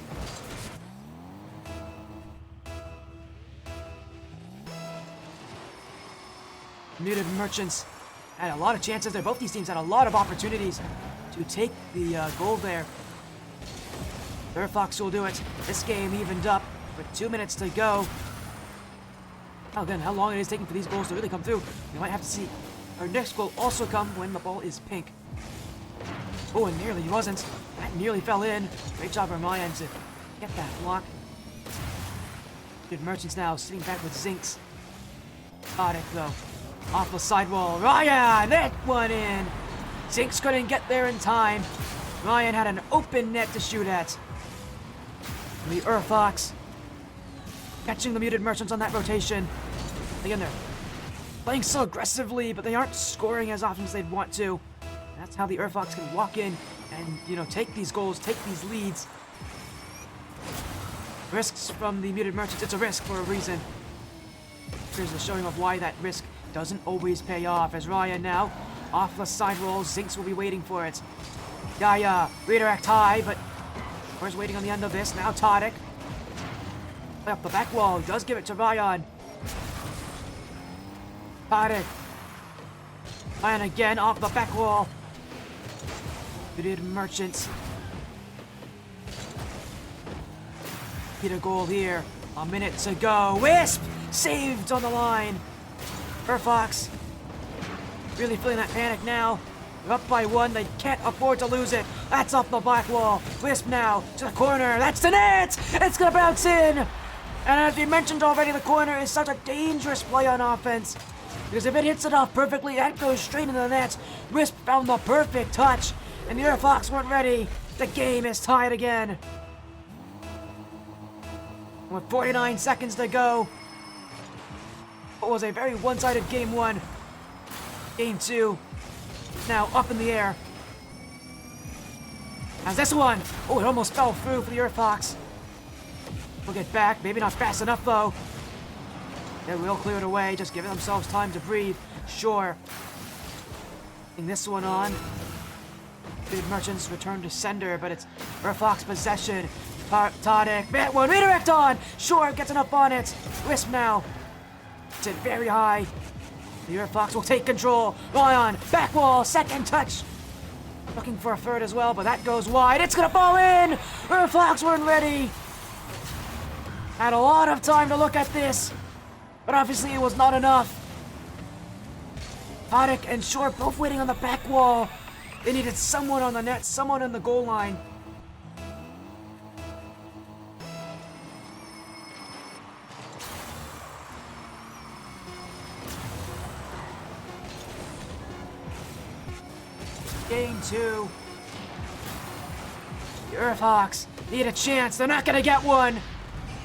Muted Merchants had a lot of chances there. Both these teams had a lot of opportunities to take the goal there. The Earthhawks will do it. This game evened up with 2 minutes to go. Oh, again, how long it is taking for these goals to really come through, we might have to see. Our next goal also come when the ball is pink. Oh, and nearly wasn't. That nearly fell in. Great job from Ryan to get that block. Good Merchants now sitting back with Zinx. Tadic though. Off the sidewall. Ryan! That one in! Zinx couldn't get there in time. Ryan had an open net to shoot at. And the Earthhawks catching the Muted Merchants on that rotation. Again, they're playing so aggressively, but they aren't scoring as often as they'd want to. That's how the Earthhawks can walk in and, you know, take these goals, take these leads. Risks from the Muted Merchants. It's a risk for a reason. Here's the showing of why that risk doesn't always pay off. As Ryan now off the side roll, Zinx will be waiting for it. Yaya, redirect high, but where's waiting on the end of this? Now Tadic. Up the back wall, does give it to Ryan. Tadic. Ryan again off the back wall. Muted Merchants. Get a goal here. A minute to go. Wisp! Saved on the line. Earthhawks really feeling that panic now. They're up by 1. They can't afford to lose it. That's off the back wall. Wisp now to the corner. That's the net! It's gonna bounce in! And as we mentioned already, the corner is such a dangerous play on offense. Because if it hits it off perfectly, that goes straight into the net. Wisp found the perfect touch. And the Earthhawks weren't ready. The game is tied again. With 49 seconds to go. It was a very one-sided game 1. Game 2 now up in the air. As this one, oh, it almost fell through for the Earthhawks. We'll get back, maybe not fast enough though. They will clear it away, just giving themselves time to breathe. Sure. Getting this one on. Big Merchants return to sender, but it's Fox possession. Tadic, that one, redirect on! Sure, gets enough on it. Wisp now. It's it very high. The Fox will take control. Ryan, back wall, second touch. Looking for a third as well, but that goes wide. It's gonna fall in! Fox weren't ready. Had a lot of time to look at this, but obviously it was not enough. Tadic and Short both waiting on the back wall. They needed someone on the net, someone on the goal line. Game 2. The Earthhawks need a chance. They're not gonna get one.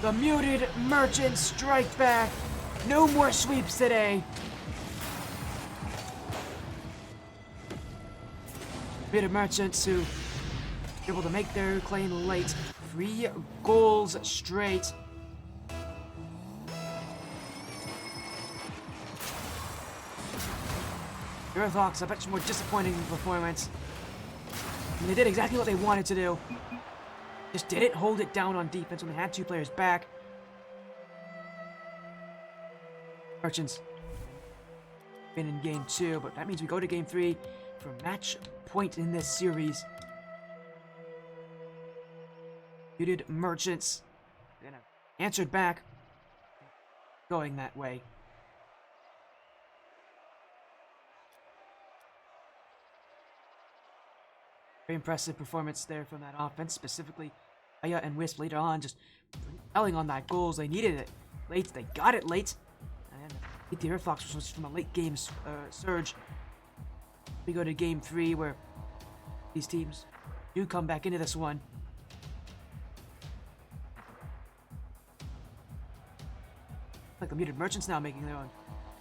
The muted Merchants strike back. No more sweeps today. Muted Merchants who were able to make their claim late. 3 goals straight. The Earthhawks, a much more disappointing performance. And they did exactly what they wanted to do. Just didn't hold it down on defense when they had 2 players back. Merchants been in game 2, but that means we go to game 3 for match point in this series. Muted Merchants answered back, going that way. Very impressive performance there from that offense, specifically Aya and Wisp later on, just selling on that goals. They needed it late, they got it late, and beat the Earthhawks was from a late game surge. We go to game 3 where these teams do come back into this one. Like the Muted Merchants now making their own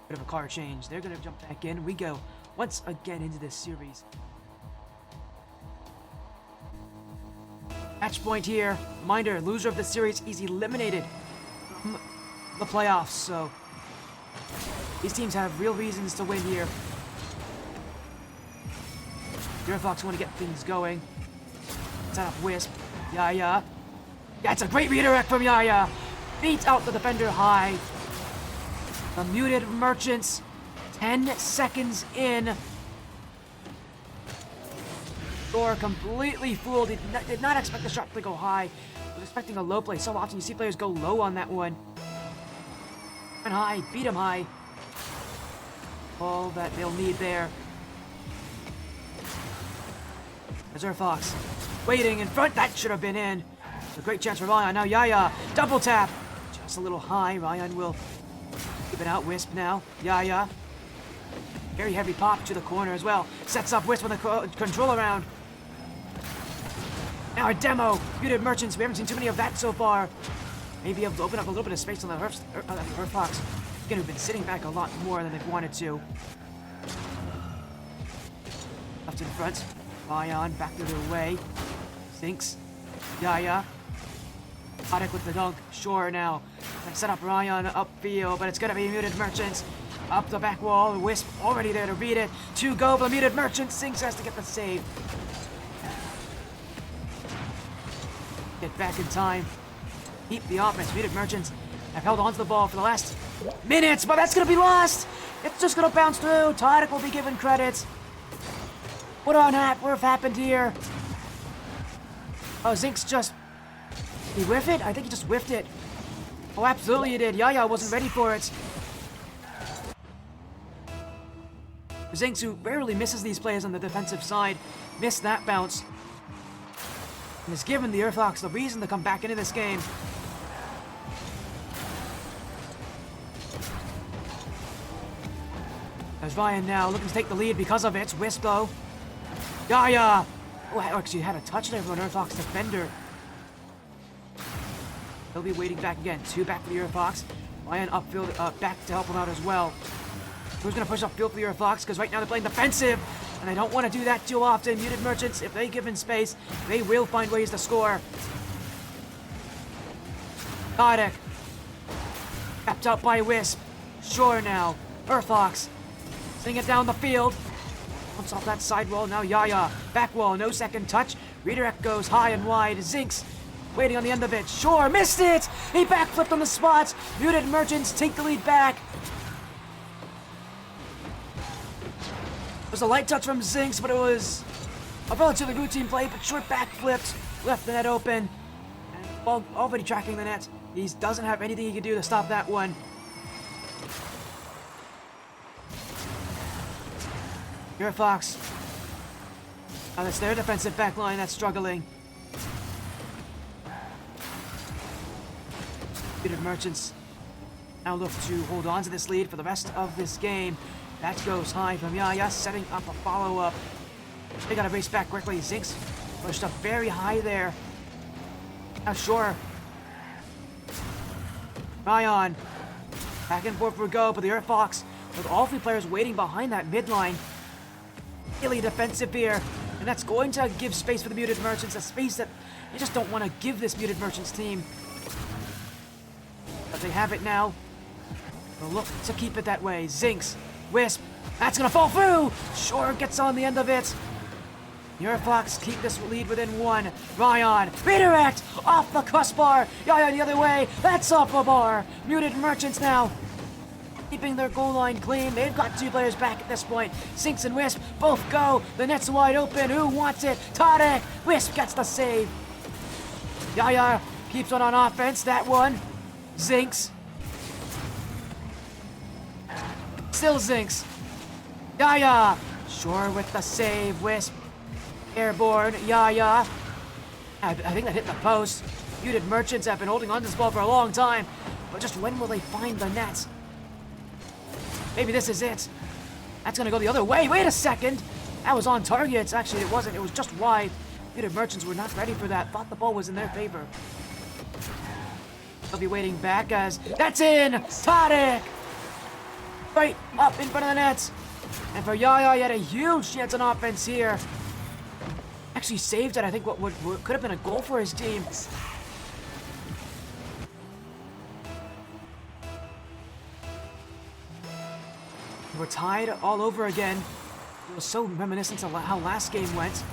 bit of a car change. They're going to jump back in. We go once again into this series. Match point here. Reminder, loser of the series is eliminated from the playoffs, so these teams have real reasons to win here. The Earthhawks want to get things going. Set up Wisp. Yaya. That's a great redirect from Yaya. Beats out the defender high. The Muted Merchants, 10 seconds in. Thor completely fooled. Did not expect the shot to go high. Was expecting a low play. So often you see players go low on that one. And high, beat him high. All that they'll need there. Reserve Fox waiting in front. That should have been in. It's a great chance for Ryan. Now Yaya, double tap. Just a little high. Ryan will keep it out. Wisp now. Yaya. Very heavy pop to the corner as well. Sets up Wisp with a control around. Now a demo. Muted Merchants. We haven't seen too many of that so far. Maybe able to open up a little bit of space on the Earthhawks. Again, who've been sitting back a lot more than they've wanted to. Left in front. Ryan back the other way. Sinks. Yaya. Tadic with the dunk. Sure now. They set up Ryan upfield, but it's going to be Muted Merchants. Up the back wall. Wisp already there to beat it. 2 go, but Muted Merchants. Sinks has to get the save. Get back in time. Keep the offense. Muted Merchants have held onto the ball for the last minutes, but that's going to be lost. It's just going to bounce through. Tadic will be given credit. What on earth happened here? Oh, Zinks just... Did he whiff it? I think he just whiffed it. Oh, absolutely he did. Yaya wasn't ready for it. Zinks, who rarely misses these plays on the defensive side, missed that bounce. And has given the Earthhawks the reason to come back into this game. There's Ryan now, looking to take the lead because of it. Wisp, though. Yaya! Oh, actually had a touch there from an Earthhawks defender. He'll be waiting back again. 2 back for the Earthhawks. Ryan upfield, back to help him out as well. Who's going to push upfield for the Earthhawks? Because right now they're playing defensive, and they don't want to do that too often. Muted Merchants, if they give in space, they will find ways to score. Tadic. Kept up by Wisp. Sure now. Earthhawks. Sing it down the field. Bounce off that side wall. Now Yaya. Back wall. No second touch. Redirect goes high and wide. Zinx waiting on the end of it. Sure, missed it! He backflipped on the spot. Muted Merchants take the lead back. It was a light touch from Zinx, but it was a relatively routine play, but short backflipped. Left the net open. And ball already tracking the net. He doesn't have anything he can do to stop that one. Fox. Oh, that's their defensive back line that's struggling. Muted Merchants now look to hold on to this lead for the rest of this game. That goes high from Yaya, setting up a follow-up. They gotta race back quickly. Zinx pushed up very high there. Now sure. Ryan. Back and forth we go, but the Earth Fox, with all three players waiting behind that midline. Really defensive here, and that's going to give space for the Muted Merchants, a space that you just don't want to give this Muted Merchants team. But they have it now. They'll look to keep it that way. Zinx, Wisp, that's gonna fall through! Sure gets on the end of it. Fox keep this lead within one. Ryan, redirect! Off the crossbar! Yaya the other way, that's off the bar! Muted Merchants now keeping their goal line clean. They've got two players back at this point. Zinx and Wisp both go. The net's wide open. Who wants it? Tadek! Wisp gets the save. Yaya keeps on offense. That one. Zinx. Still Zinx. Yaya. Sure with the save. Wisp. Airborne. Yaya. I think that hit the post. Muted Merchants have been holding on to this ball for a long time. But just when will they find the net? Maybe this is it. That's gonna go the other way. Wait a second. That was on target. Actually, it wasn't. It was just wide. Muted Merchants were not ready for that. Thought the ball was in their favor. They'll be waiting back as that's in. Tadek. Right up in front of the net. And for Yaya, he had a huge chance on offense here. Actually saved it. I think what could have been a goal for his team. We're tied all over again. It was so reminiscent of how last game went.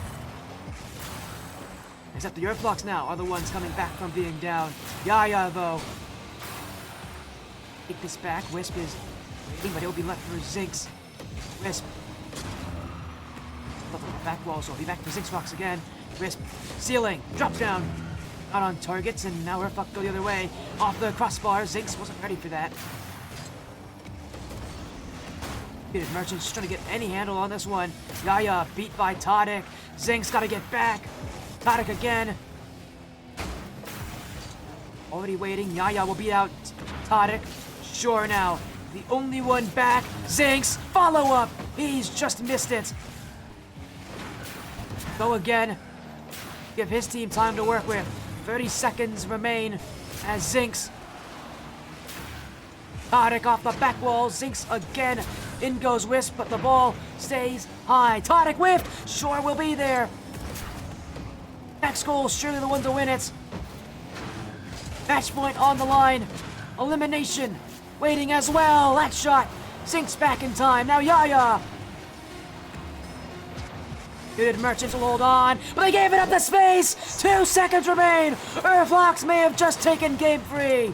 Except the Earthblocks now are the ones coming back from being down. Yaya, though. Take this back. Wisp is waiting, but he'll be left for Zinx. Wisp. Back wall, so he'll be back for Zinx Rocks again. Wisp. Ceiling. Drop down. Not on targets, and now Earthblock go the other way. Off the crossbar. Zinx wasn't ready for that. Muted Merchants just trying to get any handle on this one. Yaya beat by Tadek. Zinx got to get back. Tadek again. Already waiting. Yaya will beat out Tadek. Sure now. The only one back. Zinx. Follow up. He's just missed it. Go again. Give his team time to work with. 30 seconds remain as Zinx. Tadek off the back wall. Zinx again. In goes Wisp, but the ball stays high. Tadek whiffed. Sure will be there. Next goal, surely the one to win it. Match point on the line. Elimination. Waiting as well. That shot. Zinx back in time. Now Yaya. Muted Merchants will hold on, but they gave it up the space. 2 seconds remain. Earthblocks may have just taken game 3.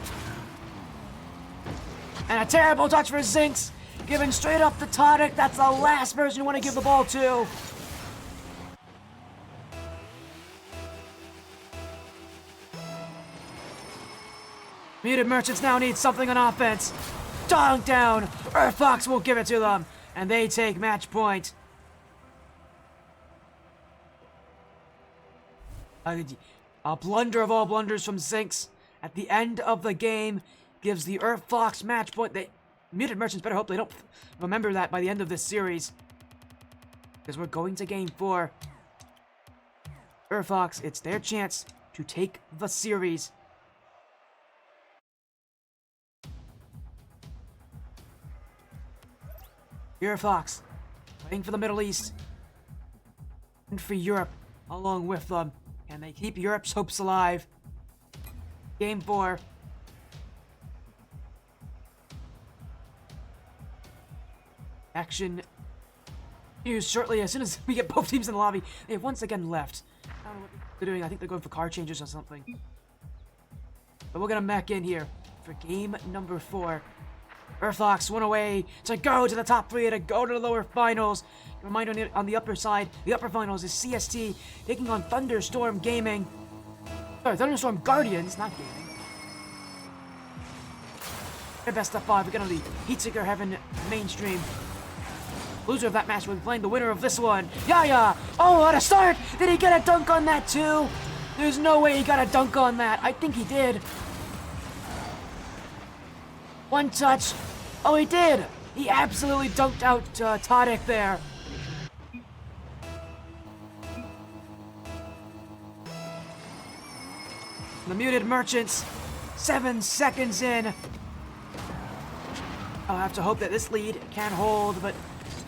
And a terrible touch for Zinx. Given straight up to Tadek. That's the last person you want to give the ball to. Muted Merchants now need something on offense. Dunk down. Earthfox will give it to them. And they take match point. A blunder of all blunders from Zinx at the end of the game gives the Earthfox match point. They Muted Merchants better hope they don't remember that by the end of this series. Because we're going to game 4. Earthfox, it's their chance to take the series. Earthfox, fighting for the Middle East. And for Europe, along with them. Can they keep Europe's hopes alive? Game 4. Action News shortly as soon as we get both teams in the lobby. They have once again left. I don't know what they're doing. I think they're going for car changes or something. But we're gonna back in here for game number 4. Earthlox went away to go to the top 3, to go to the lower finals. Reminder on the upper side, the upper finals is CST taking on Thunderstorm Gaming. Sorry, Thunderstorm Guardians, not Gaming. Their best of 5. We're gonna the Heatseeker Heaven mainstream. Loser of that match will be playing the winner of this one. Yaya! Oh, what a start! Did he get a dunk on that too? There's no way he got a dunk on that. I think he did. One touch. Oh, he did! He absolutely dunked out Tadic there. The Muted Merchants, 7 seconds in. I'll have to hope that this lead can hold, but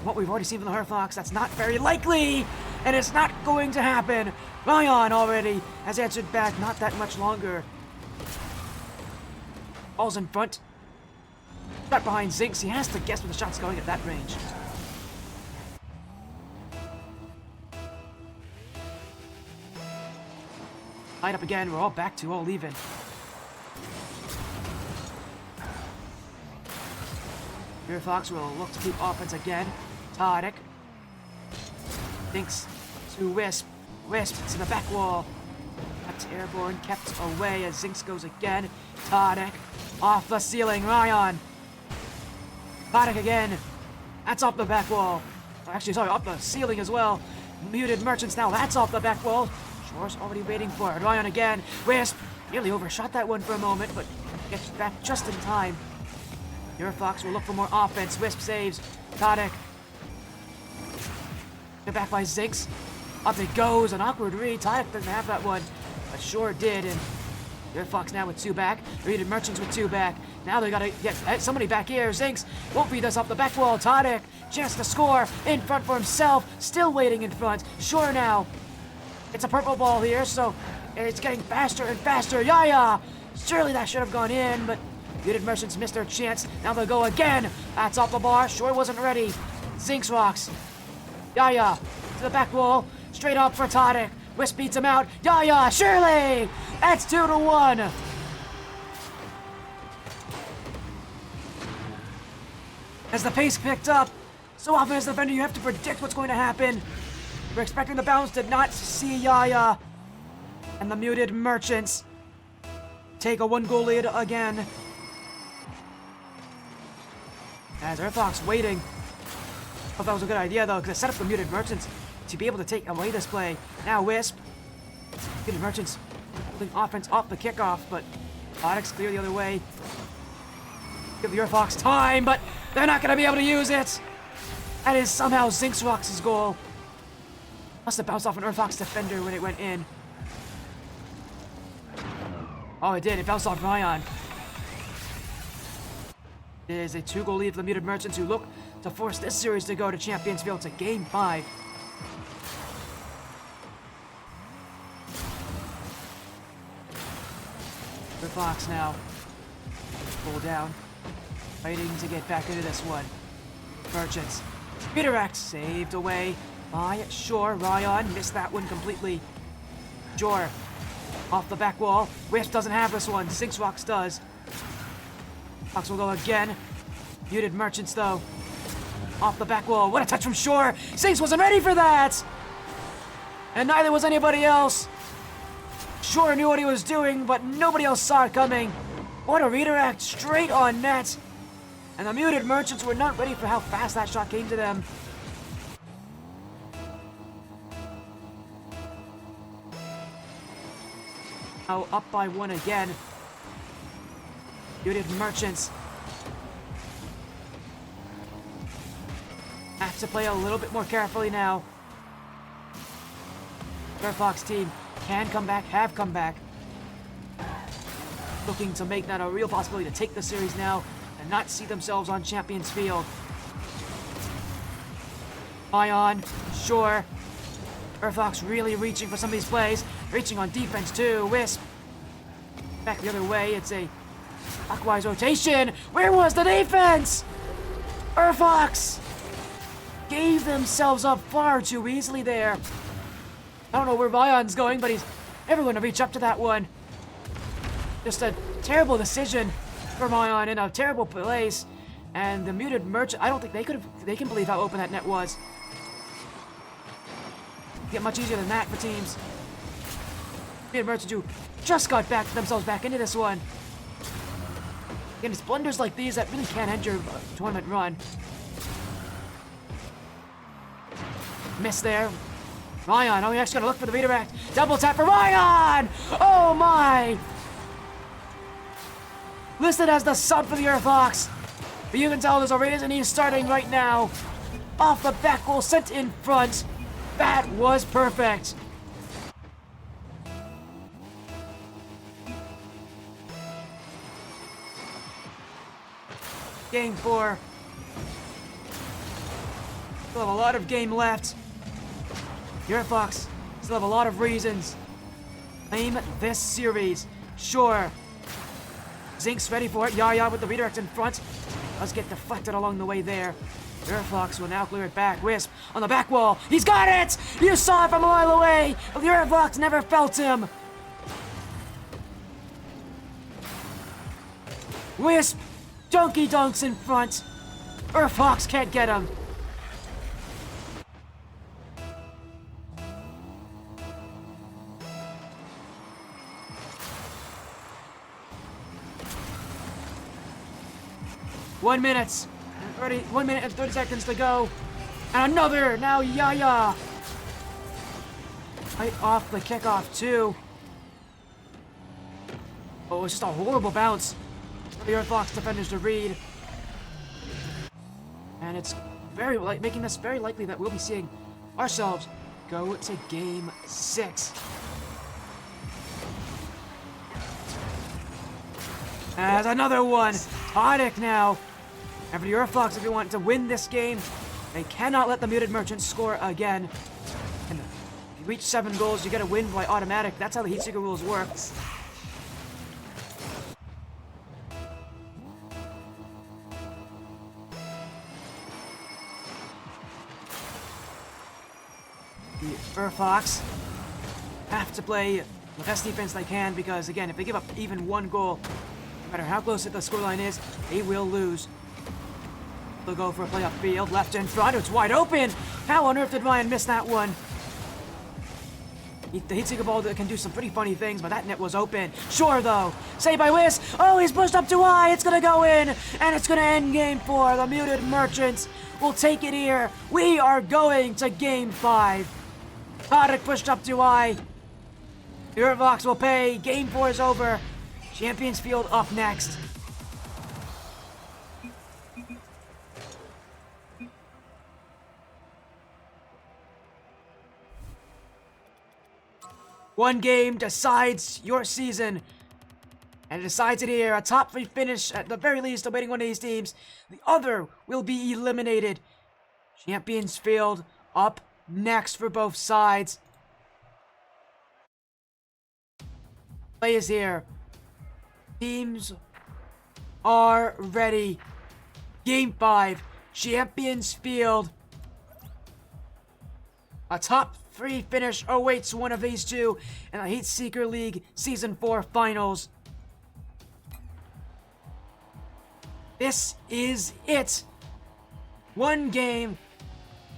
what we've already seen from the Hearthlox, that's not very likely, and it's not going to happen. Ryan already has answered back, not that much longer. Ball's in front. Shot behind Zinx. He has to guess where the shot's going at that range. Tied up again. We're all back to all even. Fox will look to keep offense again. Tadic. Thinks to Wisp. Wisp, it's in the back wall. Kept airborne, kept away as Zinx goes again. Tadic. Off the ceiling. Ryan. Tadic again. That's off the back wall. Actually, sorry, off the ceiling as well. Muted Merchants now. That's off the back wall. Shore's already waiting for it. Ryan again. Wisp. Nearly overshot that one for a moment, but gets back just in time. Fox will look for more offense. Wisp saves. Tadic. Get back by Zinx. Up it goes. An awkward read. Tadic doesn't have that one, but Shore did. And Fox now with 2 back. Muted Merchants with 2 back. Now they gotta get somebody back here. Zinx won't beat us off the back wall. Tadic. Chance to score. In front for himself. Still waiting in front. Shore now. It's a purple ball here, so it's getting faster and faster. Yaya! Surely that should have gone in, but Muted Merchants missed their chance. Now they'll go again. That's off the bar. Shore wasn't ready. Zinx rocks. Yaya to the back wall. Straight up for Tadic. Wisp beats him out. Yaya, surely! That's 2-1. As the pace picked up, so often as a defender you have to predict what's going to happen. We're expecting the bounce, did not see Yaya. And the Muted Merchants take a 1-goal lead again. As Earthlox waiting. I thought that was a good idea though, because it set up the Muted Merchants to be able to take away this play. Now Wisp. Muted Merchants holding offense off the kickoff, but Tadic's clear the other way. Give the Earthlox time, but they're not going to be able to use it. That is somehow Zinxrox's goal. Must have bounced off an Earthlox defender when it went in. Oh, it did. It bounced off Ryan. It is a 2-goal lead for the Muted Merchants, who look to force this series to go to Champions Field to Game 5. Earthlox now. Pull down. Fighting to get back into this one. Merchants. Redirect saved away by Shore. Ryan missed that one completely. Shore off the back wall. Wisp doesn't have this one. Zinxrox does. Fox will go again. Muted Merchants though. Off the back wall. What a touch from Shore. Zinx wasn't ready for that. And neither was anybody else. Shore knew what he was doing, but nobody else saw it coming. What a redirect straight on net. And the Muted Merchants were not ready for how fast that shot came to them. Now up by 1 again. Muted Merchants have to play a little bit more carefully now. Their Fox team can come back, have come back. Looking to make that a real possibility to take the series now and not see themselves on Champions Field. Ion, Shore. Earthlox really reaching for some of these plays. Reaching on defense too. Wisp. Back the other way. It's a clockwise rotation. Where was the defense? Earthlox. gave themselves up far too easily there. I don't know where Vion's going, but he's never going to reach up to that one. Just a terrible decision for Vion in a terrible place. And the muted merchant, I don't think they can believe how open that net was. Get much easier than that for teams. Muted merchant who just got themselves back into this one. Again, it's blunders like these that really can't end your tournament run. Miss there. Ryan, oh, you're actually gonna look for the redirect. Double tap for Ryan! Oh my! Listed as the sub for the Earthhawks. But you can tell there's a reason he's starting right now. Off the back goal, sent in front. That was perfect. Game 4. Still have a lot of game left. Earthhawks still have a lot of reasons. Claim this series. Sure. Zink's ready for it. Yaya with the redirect in front. Does get deflected along the way there. Earthhawks will now clear it back. Wisp on the back wall. He's got it! You saw it from a mile away, but the Earthhawks never felt him. Wisp, donkey dunks in front. Earthhawks can't get him. One minute and 30 seconds to go. And another, now Yaya. Right off the kickoff too. Oh, it's just a horrible bounce for the Earthhawks defenders to read. And it's making this very likely that we'll be seeing ourselves go to Game 6. As another one. Tonic now. And for the Earthhawks, if you want to win this game, they cannot let the muted merchants score again. And if you reach 7 goals, you get a win by automatic. That's how the Heatseeker rules work. The Earthhawks have to play the best defense they can because, again, if they give up even 1 goal, no matter how close the scoreline is, they will lose. They'll go for a play upfield, left in front, it's wide open! How on earth did Ryan miss that one? The Heatseeker ball can do some pretty funny things, but that net was open. Sure, though. Saved by Wiz. Oh, he's pushed up too high. It's going to go in, and it's going to end Game 4. The muted merchants will take it here. We are going to Game 5. Tadic pushed up too high. The Earthhawks will pay. Game 4 is over. Champions Field up next. One game decides your season. And it decides it here. A top 3 finish, at the very least, awaiting one of these teams. The other will be eliminated. Champions Field up next for both sides. Play is here. Teams are ready. Game 5. Champions Field. A top 3 finish awaits one of these two in the Heatseeker League Season 4 Finals. This is it. One game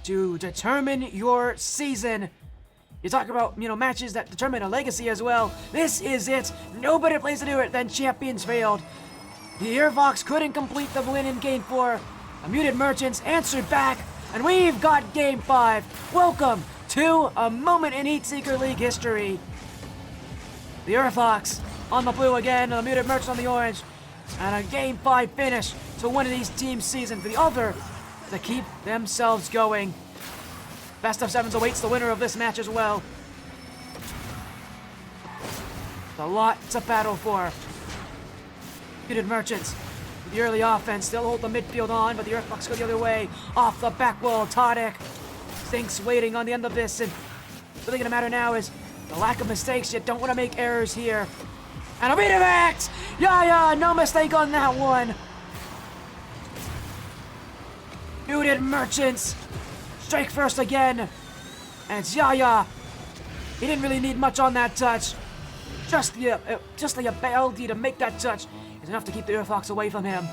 to determine your season. You talk about, matches that determine a legacy as well. This is it. No better place to do it than Champions Field. The Earthhawks couldn't complete the win in Game 4. The Muted Merchants answered back, and we've got Game 5. Welcome to a moment in Heatseeker League history. The Earthhawks on the blue again, and the Muted Merchants on the orange. And a Game 5 finish to one of these teams' season for the other to keep themselves going. Best of 7s awaits the winner of this match as well. A lot to battle for. Muted Merchants with the early offense. They'll hold the midfield on, but the Earthhawks go the other way. Off the back wall, Tadic. Zink's waiting on the end of this, and what's really gonna matter now is the lack of mistakes. You don't want to make errors here. And a redirect! Yeah, no mistake on that one. Muted Merchants strike first again. And it's Yaya. He didn't really need much on that touch. Just the ability to make that touch is enough to keep the Earthfox away from him.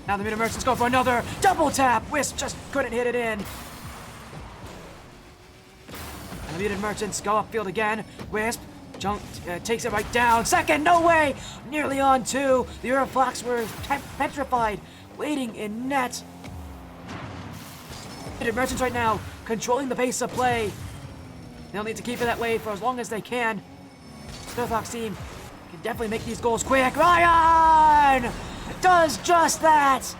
Now the Muted Merchants go for another double tap. Wisp just couldn't hit it in. And the Muted Merchants go upfield again. Wisp takes it right down. Second, no way! Nearly on two. The Earthfox were petrified, waiting in net. Muted Merchants right now controlling the pace of play. They'll need to keep it that way for as long as they can. The Earthfox team can definitely make these goals quick. Ryan does just that!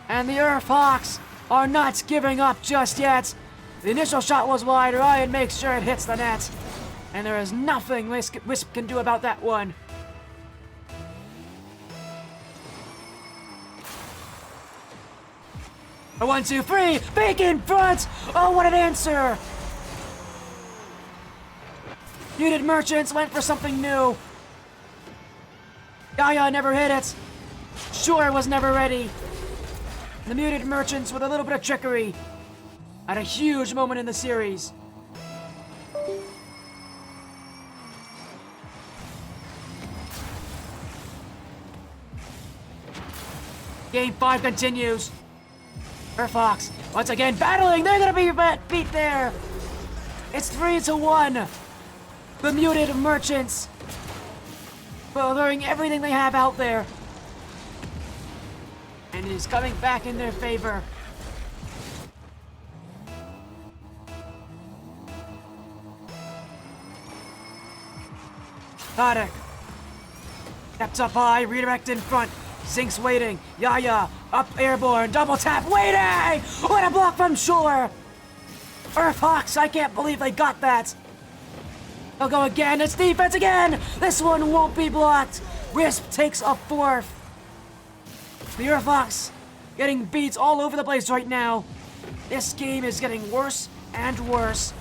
And the Earthfox are not giving up just yet. The initial shot was wide. Ryan makes sure it hits the net. And there is nothing Wisp can do about that one. A 1, 2, 3, fake in front! Oh, what an answer! Muted Merchants went for something new. Yaya never hit it. Sure was never ready. The Muted Merchants with a little bit of trickery at a huge moment in the series. Game 5 continues. Earthfox once again battling. They're gonna be beat there. It's 3-1. The Muted Merchants throwing everything they have out there. And it is coming back in their favor. Tadek steps up high, redirect in front. Zink's waiting. Yaya up airborne, double tap, waiting! What a block from Shore! Earthfox, I can't believe they got that. They'll go again. It's defense again. This one won't be blocked. Wisp takes a fourth. The Earthfox getting beats all over the place right now. This game is getting worse and worse.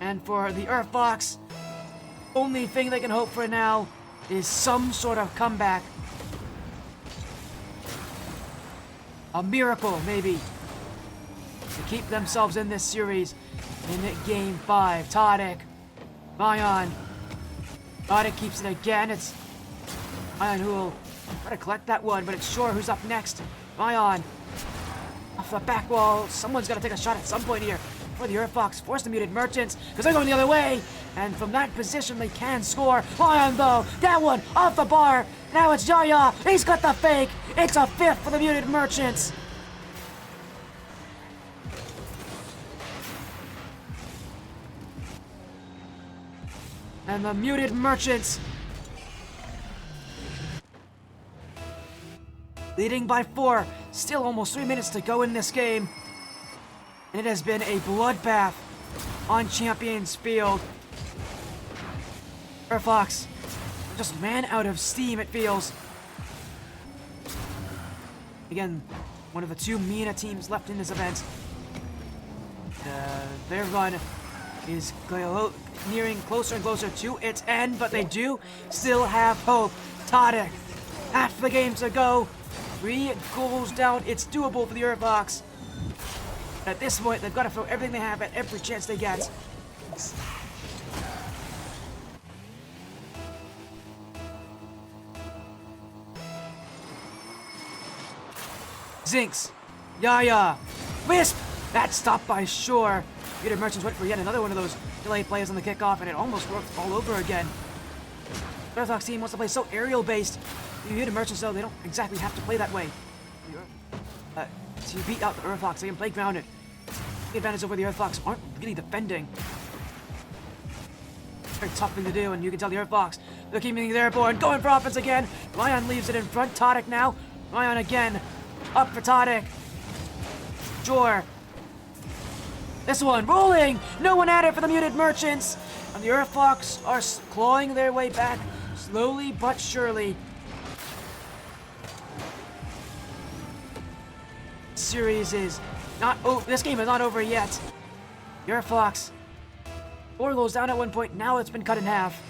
And for the Earthfox, only thing they can hope for now is some sort of comeback. A miracle, maybe, to keep themselves in this series in Game 5. Tadek, Mayan. Tadek keeps it again. It's Mayan who will try to collect that one, but it's Shore who's up next. Mayan off the back wall. Someone's got to take a shot at some point here. For the Earthfox, force the Muted Merchants, because they're going the other way. And from that position, they can score. Lion, though, that one off the bar. Now it's Yaya. He's got the fake. It's a fifth for the Muted Merchants. And the Muted Merchants leading by 4. Still almost 3 minutes to go in this game. And it has been a bloodbath on Champions Field. Earthfox just ran out of steam, it feels. Again, one of the 2 MENA teams left in this event. Their run is nearing closer and closer to its end, but they do still have hope. Tadek, half the game to go. 3 goals down. It's doable for the Earthfox. At this point, they've got to throw everything they have at every chance they get. Zinks, Yaya, Wisp! That's stopped by Shore. Muted Merchants went for yet another one of those delayed plays on the kickoff, and it almost worked all over again. The Earthfox team wants to play so aerial-based. The Muted Merchants, though, they don't exactly have to play that way. To beat out the Earthfox, they can play grounded. The advantage over the Earthfox aren't really defending. Very tough thing to do, and you can tell the Earthfox, they're keeping it airborne, going for offense again. Ryan leaves it in front. Tadek now. Ryan again. Up for Tadek. Jor. This one rolling. No one at it for the Muted Merchants. And the Earthfox are clawing their way back, slowly but surely. Series is not over. This game is not over yet. Earthfox Score goes down at one point. Now it's been cut in half.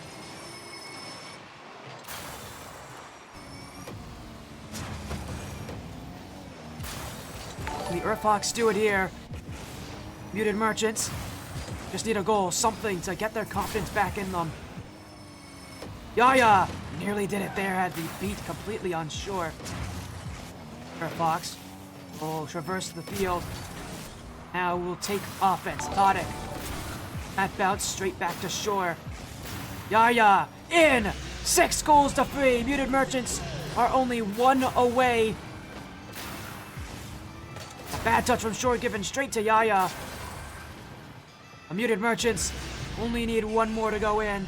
The Earthhawks do it here. Muted Merchants just need a goal, something to get their confidence back in them. Yaya nearly did it there, had the beat completely on shore. Earthhawks will traverse the field. Now we'll take offense. Todic. That bounce straight back to shore. Yaya in! 6 goals to 3. Muted Merchants are only 1 away. A bad touch from shore given straight to Yaya. The Muted Merchants only need 1 more to go in.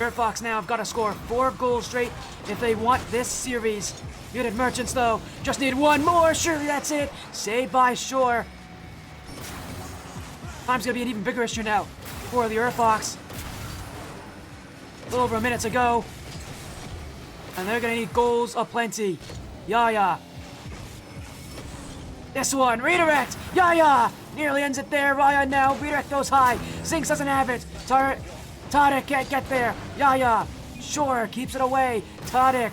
Earthhawks now have got to score 4 goals straight if they want this series. Muted Merchants, though, just need 1 more. Surely that's it. Saved by shore. Time's going to be an even bigger issue now for the Earthhawks. A little over a minute to go. And they're going to need goals aplenty. Yaya. This one, redirect. Yaya nearly ends it there. Ryan now, redirect goes high. Zinks doesn't have it. Todic can't get there. Yaya. Shore keeps it away. Todic.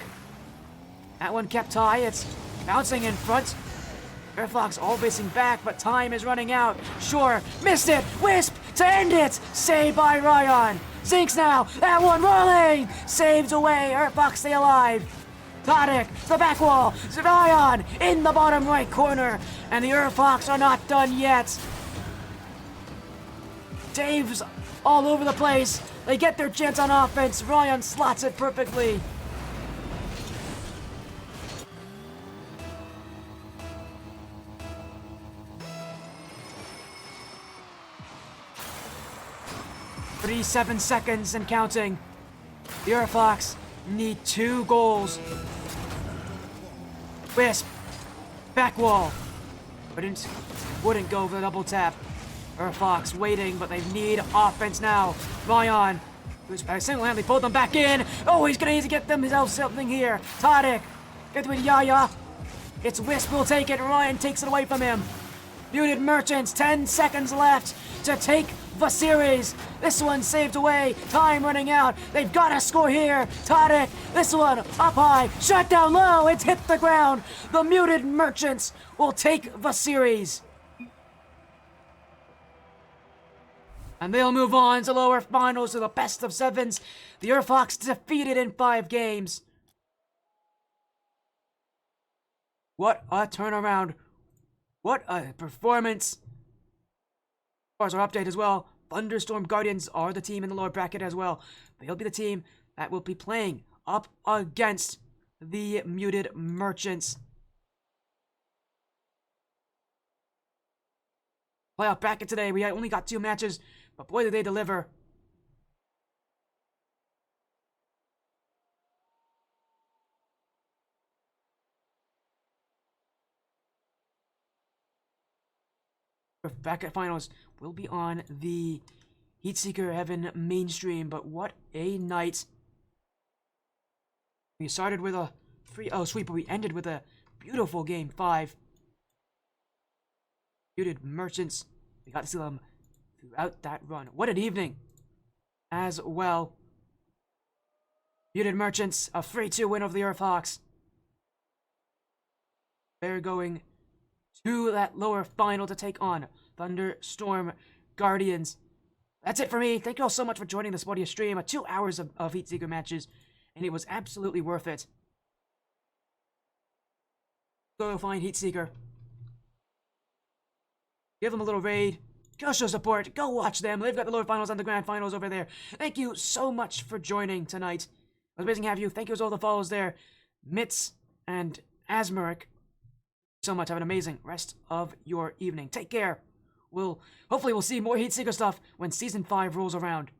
That one kept high. It's bouncing in front. Earthhawks all facing back, but time is running out. Shore missed it. Wisp to end it. Saved by Ryan. Zinks now. That one rolling. Saved away. Earthhawks stay alive. Todic, the back wall. Ryan in the bottom right corner. And the Earthhawks are not done yet. Dave's all over the place. They get their chance on offense. Ryan slots it perfectly. "37 seconds and counting. The Earthhawks need 2 goals. Wisp. Back wall. Wouldn't go for the double tap. Earthhawks waiting, but they need offense now. Ryan, who's single-handedly pulled them back in. Oh, he's gonna need to get themselves something here. Todic, get with Yaya. It's Wisp will take it. Ryan takes it away from him. Muted Merchants, 10 seconds left to take the series. This one saved away. Time running out. They've got to score here. Todic, this one up high. Shot down low. It's hit the ground. The Muted Merchants will take the series. And they'll move on to lower finals to the best of 7s. The Earthhawks defeated in 5 games. What a turnaround. What a performance. As far as our update as well, Thunderstorm Guardians are the team in the lower bracket as well. They'll be the team that will be playing up against the Muted Merchants. Playoff bracket today, we only got 2 matches, but boy did they deliver. Bracket finals will be on the Heatseeker Heaven mainstream, but what a night. We started with a 3-0 sweep, but we ended with a beautiful game 5. Muted Merchants, we got to see them throughout that run. What an evening as well. Muted Merchants, a 3-2 win over the Earthhawks. They're going to that lower final to take on Thunderstorm Guardians. That's it for me. Thank you all so much for joining this audio stream. 2 hours of Heatseeker matches, and it was absolutely worth it. Go find Heatseeker. Give them a little raid. Go show support. Go watch them. They've got the lower finals and the grand finals over there. Thank you so much for joining tonight. It was amazing to have you. Thank you to all the follows there. Mitz and Asmeric. So much. Have an amazing rest of your evening. Take care. Hopefully we'll see more Heatseeker stuff when Season 5 rolls around.